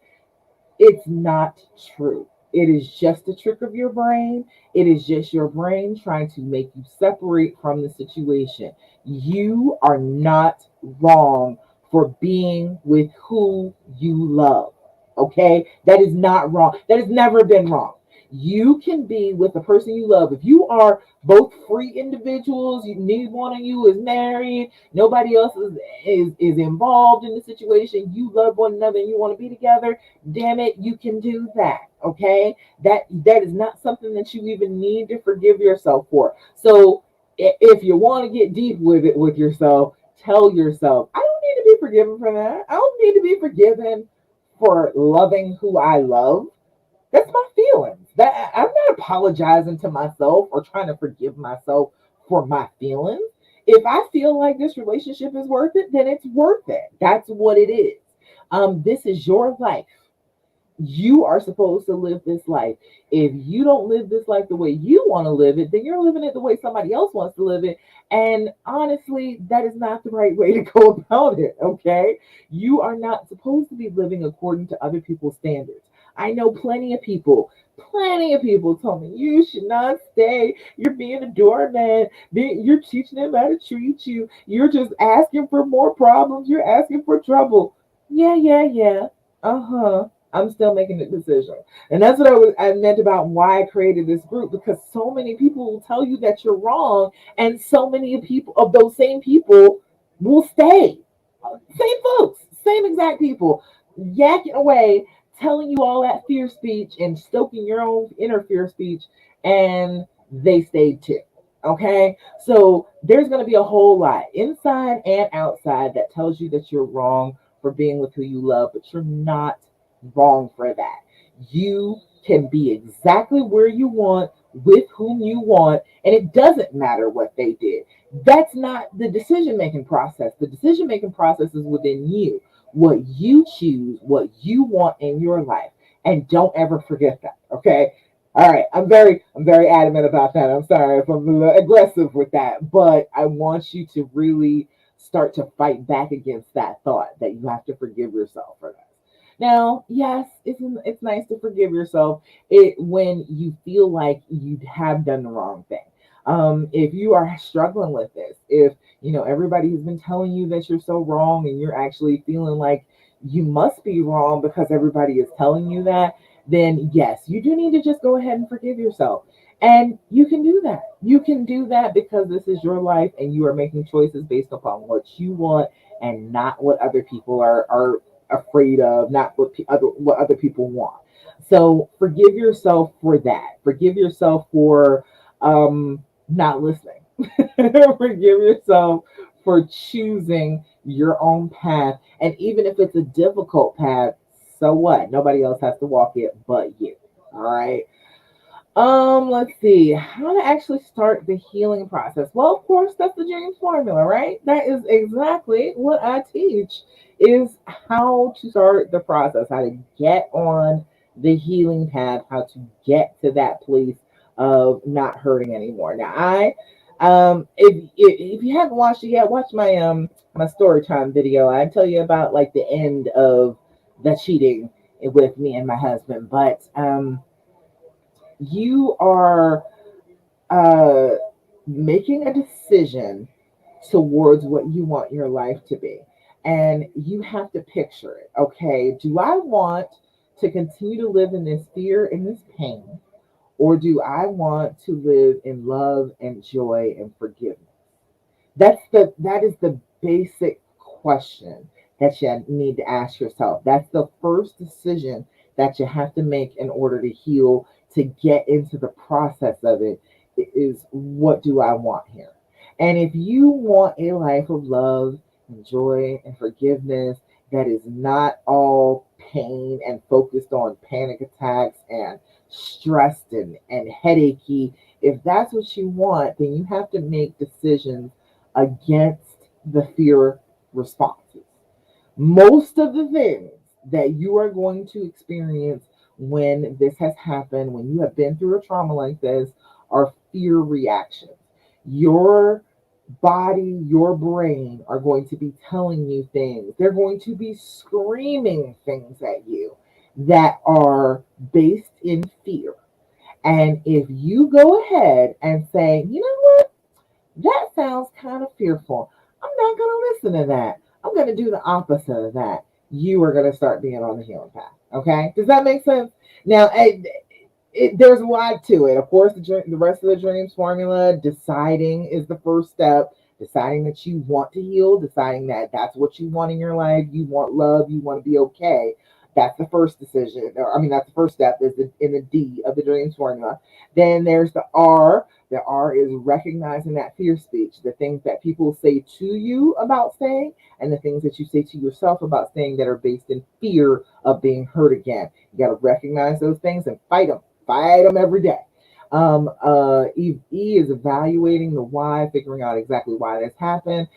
It's not true. It is just a trick of your brain. It is just your brain trying to make you separate from the situation. You are not wrong for being with who you love. Okay? That is not wrong. That has never been wrong. You can be with the person you love. If you are both free individuals, neither one of you is married, nobody else is involved in the situation, you love one another and you want to be together, damn it, you can do that. Okay, that is not something that you even need to forgive yourself for. So if you want to get deep with it with yourself, tell yourself, I don't need to be forgiven for that. I don't need to be forgiven for loving who I love. That's my feelings. That I'm not apologizing to myself or trying to forgive myself for my feelings. If I feel like this relationship is worth it, then it's worth it. That's what it is. This is your life. You are supposed to live this life. If you don't live this life the way you want to live it, then you're living it the way somebody else wants to live it. And honestly, that is not the right way to go about it. Okay. You are not supposed to be living according to other people's standards. I know plenty of people told me you should not stay. You're being a doormat. You're teaching them how to treat you. You're just asking for more problems. You're asking for trouble. Yeah, yeah, yeah. Uh-huh. I'm still making the decision. And that's what I meant about why I created this group, because so many people will tell you that you're wrong, and so many people of those same people will stay. Same folks, same exact people, yakking away, telling you all that fear speech and stoking your own inner fear speech, and they stayed too. Okay, so there's going to be a whole lot inside and outside that tells you that you're wrong for being with who you love, but you're not wrong for that. You can be exactly where you want with whom you want, and it doesn't matter what they did. That's not the decision making process. The decision making process is within you, what you choose, what you want in your life, and don't ever forget that. Okay. All right, I'm very adamant about that. I'm sorry if I'm a little aggressive with that, but I want you to really start to fight back against that thought that you have to forgive yourself for that. Now, yes, it's nice to forgive yourself when you feel like you have done the wrong thing. If you are struggling with this, if everybody has been telling you that you're so wrong and you're actually feeling like you must be wrong because everybody is telling you that, then yes, you do need to just go ahead and forgive yourself. And you can do that. You can do that because this is your life and you are making choices based upon what you want and not what other people are afraid of, not what other people want. So forgive yourself for that. Forgive yourself for not listening. Forgive yourself for choosing your own path. And even if it's a difficult path, so what? Nobody else has to walk it but you. All right. Let's see. How to actually start the healing process. Well, of course, that's the James formula, right? That is exactly what I teach is how to start the process, how to get on the healing path, how to get to that place of not hurting anymore. Now, if you haven't watched it yet, watch my story time video. I tell you about like the end of the cheating with me and my husband, but you are uh, making a decision towards what you want your life to be. And you have to picture it. Okay, do I want to continue to live in this fear and this pain? Or do I want to live in love and joy and forgiveness? That is the basic question that you need to ask yourself. That's the first decision that you have to make in order to heal, to get into the process of it is what do I want here? And if you want a life of love and joy and forgiveness that is not all pain and focused on panic attacks and stressed and headachy, if that's what you want, then you have to make decisions against the fear responses. Most of the things that you are going to experience when this has happened, when you have been through a trauma like this, are fear reactions. Your body, your brain are going to be telling you things. They're going to be screaming things at you that are based in fear. And if you go ahead and say, you know what? That sounds kind of fearful. I'm not going to listen to that. I'm going to do the opposite of that. You are going to start being on the healing path. Okay? Does that make sense? Now, there's a lot to it. Of course, the rest of the dreams formula, deciding is the first step. Deciding that you want to heal, deciding that that's what you want in your life. You want love. You want to be okay. That's the first decision. I mean, that's the first step is in the D of the dreams formula. Then there's the R. The R is recognizing that fear speech, the things that people say to you about saying, and the things that you say to yourself about saying that are based in fear of being hurt again. You got to recognize those things and fight them every day. E is evaluating the why, figuring out exactly why this happened.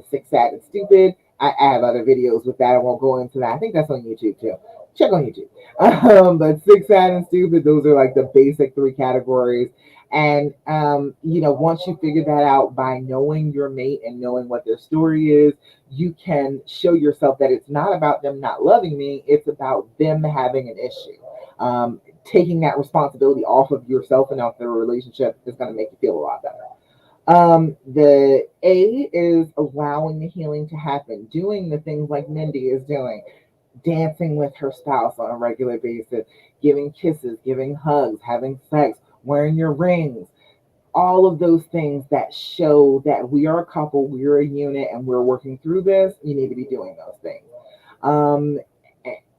Sick, sad, and stupid. I have other videos with that. I won't go into that. I think that's on YouTube too. Check on YouTube. But sick, sad, and stupid, those are like the basic three categories. And, once you figure that out by knowing your mate and knowing what their story is, you can show yourself that it's not about them not loving me, it's about them having an issue. Taking that responsibility off of yourself and off the relationship is going to make you feel a lot better. The A is allowing the healing to happen, doing the things like Mindy is doing, dancing with her spouse on a regular basis, giving kisses, giving hugs, having sex, wearing your rings, all of those things that show that we are a couple, we're a unit, and we're working through this. You need to be doing those things. Um,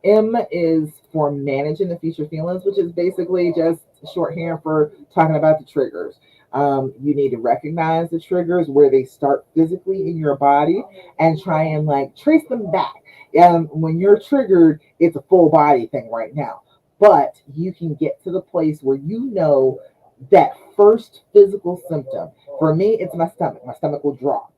M is for managing the future feelings, which is basically just shorthand for talking about the triggers. You need to recognize the triggers where they start physically in your body and try and like trace them back. When you're triggered, it's a full body thing right now, but you can get to the place where you know that first physical symptom. For me, it's my stomach. My stomach will drop.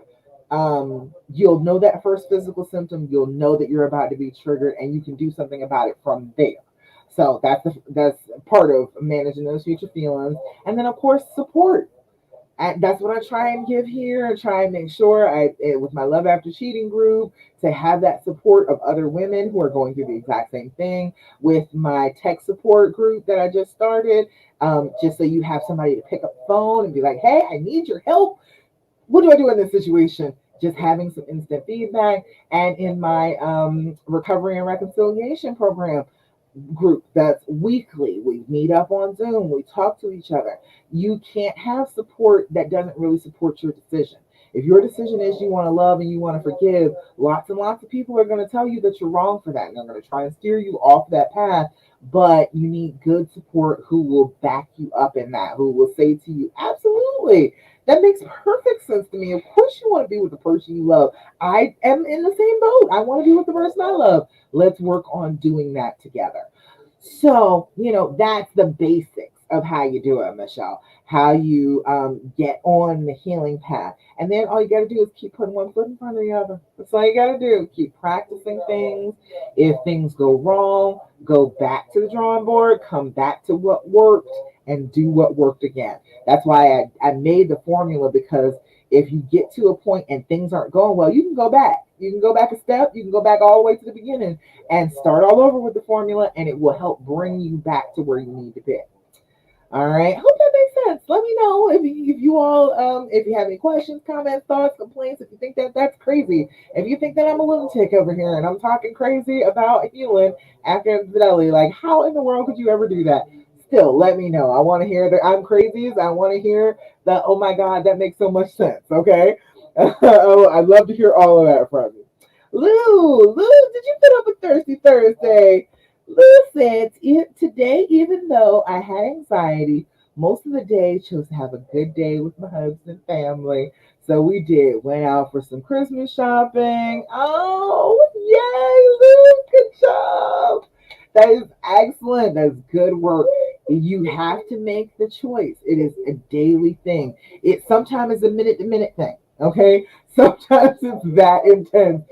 You'll know that first physical symptom. You'll know that you're about to be triggered, and you can do something about it from there. So that's part of managing those future feelings, and then of course support. And that's what I try and give here. I try and make sure with my Love After Cheating group, to have that support of other women who are going through the exact same thing. With my tech support group that I just started, just so you have somebody to pick up the phone and be like, "Hey, I need your help. What do I do in this situation?" Just having some instant feedback. And in my recovery and reconciliation program, group that's weekly. We meet up on Zoom, we talk to each other. You can't have support that doesn't really support your decision. If your decision is you want to love and you want to forgive, lots and lots of people are going to tell you that you're wrong for that. And they're going to try and steer you off that path. But you need good support who will back you up in that, who will say to you, absolutely, that makes perfect sense to me. Of course, you want to be with the person you love. I am in the same boat. I want to be with the person I love. Let's work on doing that together. So, that's the basics of how you do it, Michelle. How you get on the healing path. And then all you got to do is keep putting one foot in front of the other. That's all you got to do. Keep practicing things. If things go wrong, go back to the drawing board, come back to what worked, and do what worked again. That's why I made the formula, because if you get to a point and things aren't going well, you can go back. You can go back a step. You can go back all the way to the beginning and start all over with the formula, and it will help bring you back to where you need to be. All right. Hope that makes sense. Let me know if you all if you have any questions, comments, thoughts, complaints. If you think that that's crazy, if you think that I'm a lunatic over here and I'm talking crazy about healing after infidelity, like how in the world could you ever do that? Still, let me know. I want to hear that I'm crazy. I want to hear that. Oh my God, that makes so much sense. Okay. Oh, I'd love to hear all of that from you. Lou, did you put up a Thirsty Thursday? Lou said, today, even though I had anxiety, most of the day chose to have a good day with my husband and family. So we did. Went out for some Christmas shopping. Oh, yay, Lou. Good job. That is excellent. That's good work. You have to make the choice. It is a daily thing. It sometimes is a minute to minute thing. Okay? Sometimes it's that intense.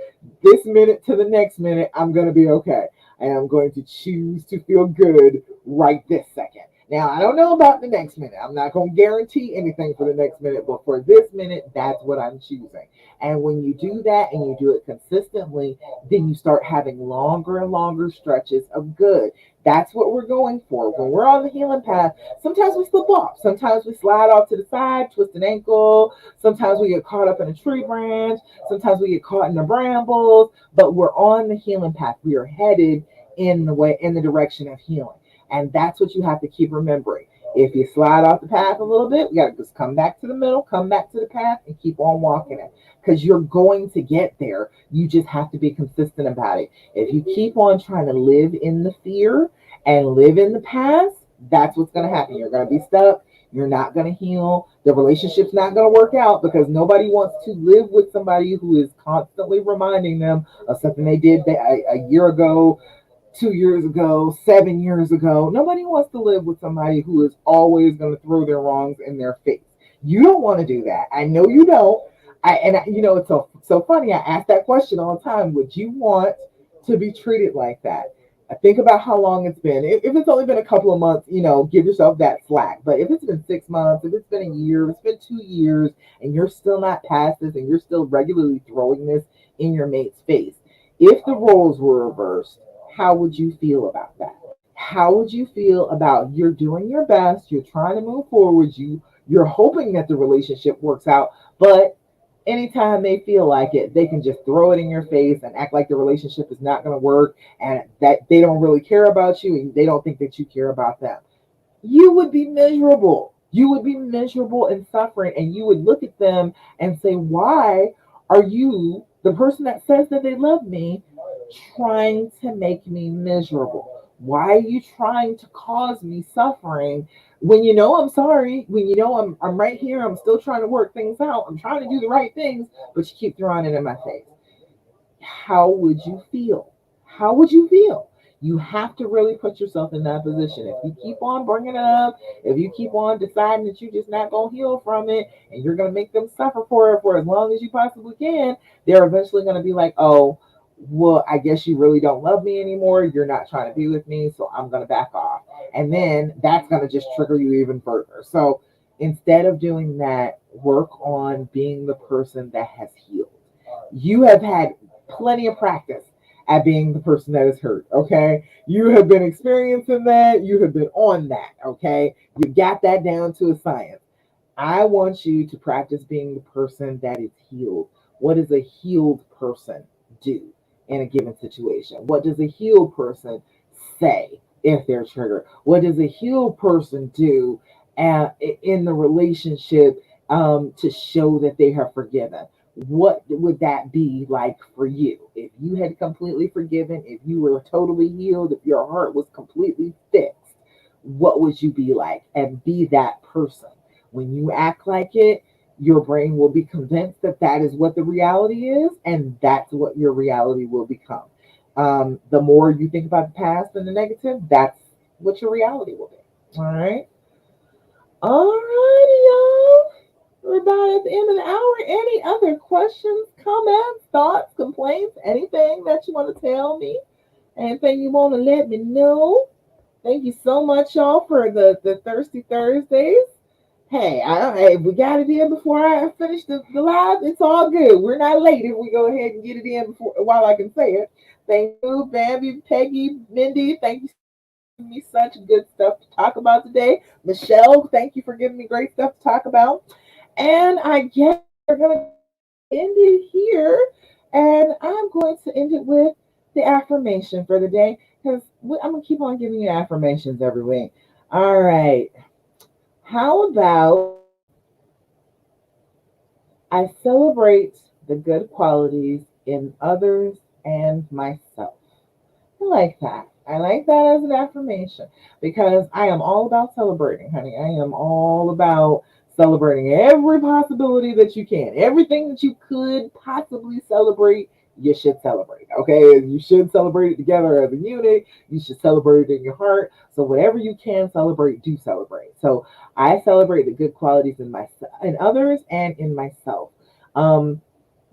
This minute to the next minute, I'm going to be okay. And I'm going to choose to feel good right this second. Now, I don't know about the next minute. I'm not going to guarantee anything for the next minute, but for this minute, that's what I'm choosing. And when you do that and you do it consistently, then you start having longer and longer stretches of good. That's what we're going for. When we're on the healing path, sometimes we slip off. Sometimes we slide off to the side, twist an ankle. Sometimes we get caught up in a tree branch. Sometimes we get caught in the brambles. But we're on the healing path. We are headed in the direction of healing. And that's what you have to keep remembering. If you slide off the path a little bit, you got to just come back to the middle, come back to the path, and keep on walking it. Because you're going to get there. You just have to be consistent about it. If you keep on trying to live in the fear and live in the past, that's what's going to happen. You're going to be stuck. You're not going to heal. The relationship's not going to work out because nobody wants to live with somebody who is constantly reminding them of something they did a year ago, 2 years ago, 7 years ago. Nobody wants to live with somebody who is always going to throw their wrongs in their face. You don't want to do that. I know you don't. It's so funny. I ask that question all the time. Would you want to be treated like that? I think about how long it's been. If it's only been a couple of months, give yourself that slack. But if it's been 6 months, if it's been a year, if it's been 2 years, and you're still not past this, and you're still regularly throwing this in your mate's face, if the roles were reversed, how would you feel about that? How would you feel about you're doing your best, you're trying to move forward, you're hoping that the relationship works out, but anytime they feel like it, they can just throw it in your face and act like the relationship is not going to work and that they don't really care about you and they don't think that you care about them. You would be miserable. You would be miserable and suffering, and you would look at them and say, why are you, the person that says that they love me, trying to make me miserable? Why are you trying to cause me suffering when you know I'm sorry, when you know I'm right here, I'm still trying to work things out, I'm trying to do the right things, but you keep throwing it in my face? How would you feel? How would you feel? You have to really put yourself in that position. If you keep on bringing it up, if you keep on deciding that you're just not going to heal from it and you're going to make them suffer for it for as long as you possibly can, they're eventually going to be like, oh, well, I guess you really don't love me anymore. You're not trying to be with me, so I'm going to back off. And then that's going to just trigger you even further. So instead of doing that, work on being the person that has healed. You have had plenty of practice at being the person that is hurt, okay? You have been experiencing that. You have been on that, okay? You got that down to a science. I want you to practice being the person that is healed. What does a healed person do in a given situation? What does a healed person say if they're triggered? What does a healed person do in the relationship to show that they have forgiven? What would that be like for you? If you had completely forgiven, if you were totally healed, if your heart was completely fixed, what would you be like? And be that person. When you act like it, your brain will be convinced that that is what the reality is, and that's what your reality will become. The more you think about the past and the negative, that's what your reality will be. All right. All righty, y'all. We're about at the end of the hour. Any other questions, comments, thoughts, complaints, anything that you want to tell me? Anything you want to let me know? Thank you so much, y'all, for the Thirsty Thursdays. Hey, if we got it in before I finish the live, it's all good. We're not late if we go ahead and get it in before while I can say it. Thank you, Bambi, Peggy, Mindy. Thank you for giving me such good stuff to talk about today. Michelle, thank you for giving me great stuff to talk about. And I guess we're gonna end it here. And I'm going to end it with the affirmation for the day because I'm gonna keep on giving you affirmations every week. All right. How about I celebrate the good qualities in others and myself? I like that. I like that as an affirmation because I am all about celebrating, honey. I am all about celebrating every possibility that you can. Everything that you could possibly celebrate, you should celebrate. Okay. You should celebrate it together as a unit. You should celebrate it in your heart. So whatever you can celebrate, do celebrate. So I celebrate the good qualities in myself in others and in myself. Um,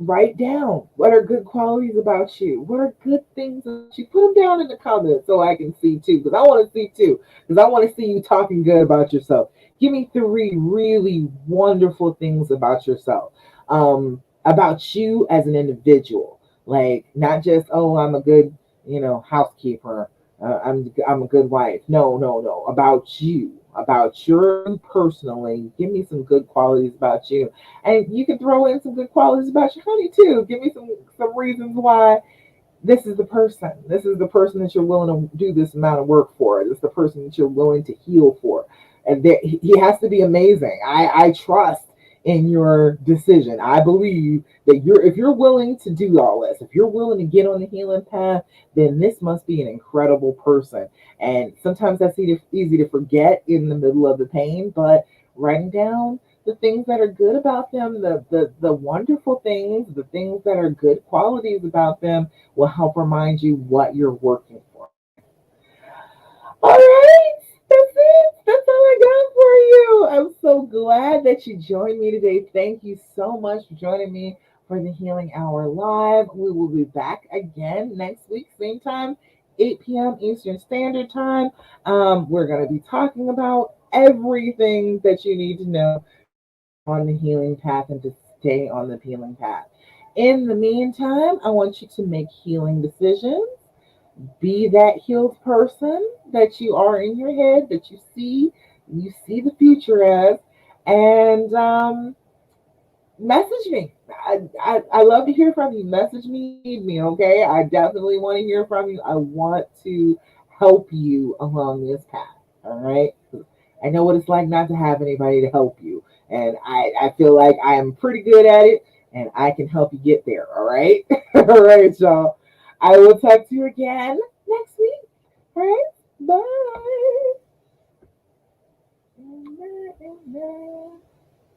Write down what are good qualities about you. What are good things about you? Put them down in the comments so I can see too, because I want to see too, because I want to see you talking good about yourself. Give me three really wonderful things about yourself, about you as an individual. Like not just I'm a good housekeeper. I'm a good wife. No, no, no. About you, about you personally. Give me some good qualities about you, and you can throw in some good qualities about your honey too. Give me some reasons why this is the person. This is the person that you're willing to do this amount of work for. This is the person that you're willing to heal for. And he has to be amazing. I trust in your decision. I believe that if you're willing to do all this, if you're willing to get on the healing path, then this must be an incredible person. And sometimes that's easy to forget in the middle of the pain, but writing down the things that are good about them, the wonderful things, the things that are good qualities about them will help remind you what you're working for. All right, that's it. That's all I got for you. I'm so glad that you joined me today. Thank you so much for joining me for the Healing Hour Live. We will be back again next week, same time, 8 p.m. Eastern Standard Time. We're going to be talking about everything that you need to know on the healing path and to stay on the healing path. In the meantime, I want you to make healing decisions. Be that healed person that you are in your head, that you see the future as, and message me. I love to hear from you. Message me, need me, okay? I definitely want to hear from you. I want to help you along this path, all right? I know what it's like not to have anybody to help you. And I feel like I am pretty good at it and I can help you get there, all right? All right, y'all. I will talk to you again next week. All right? Bye.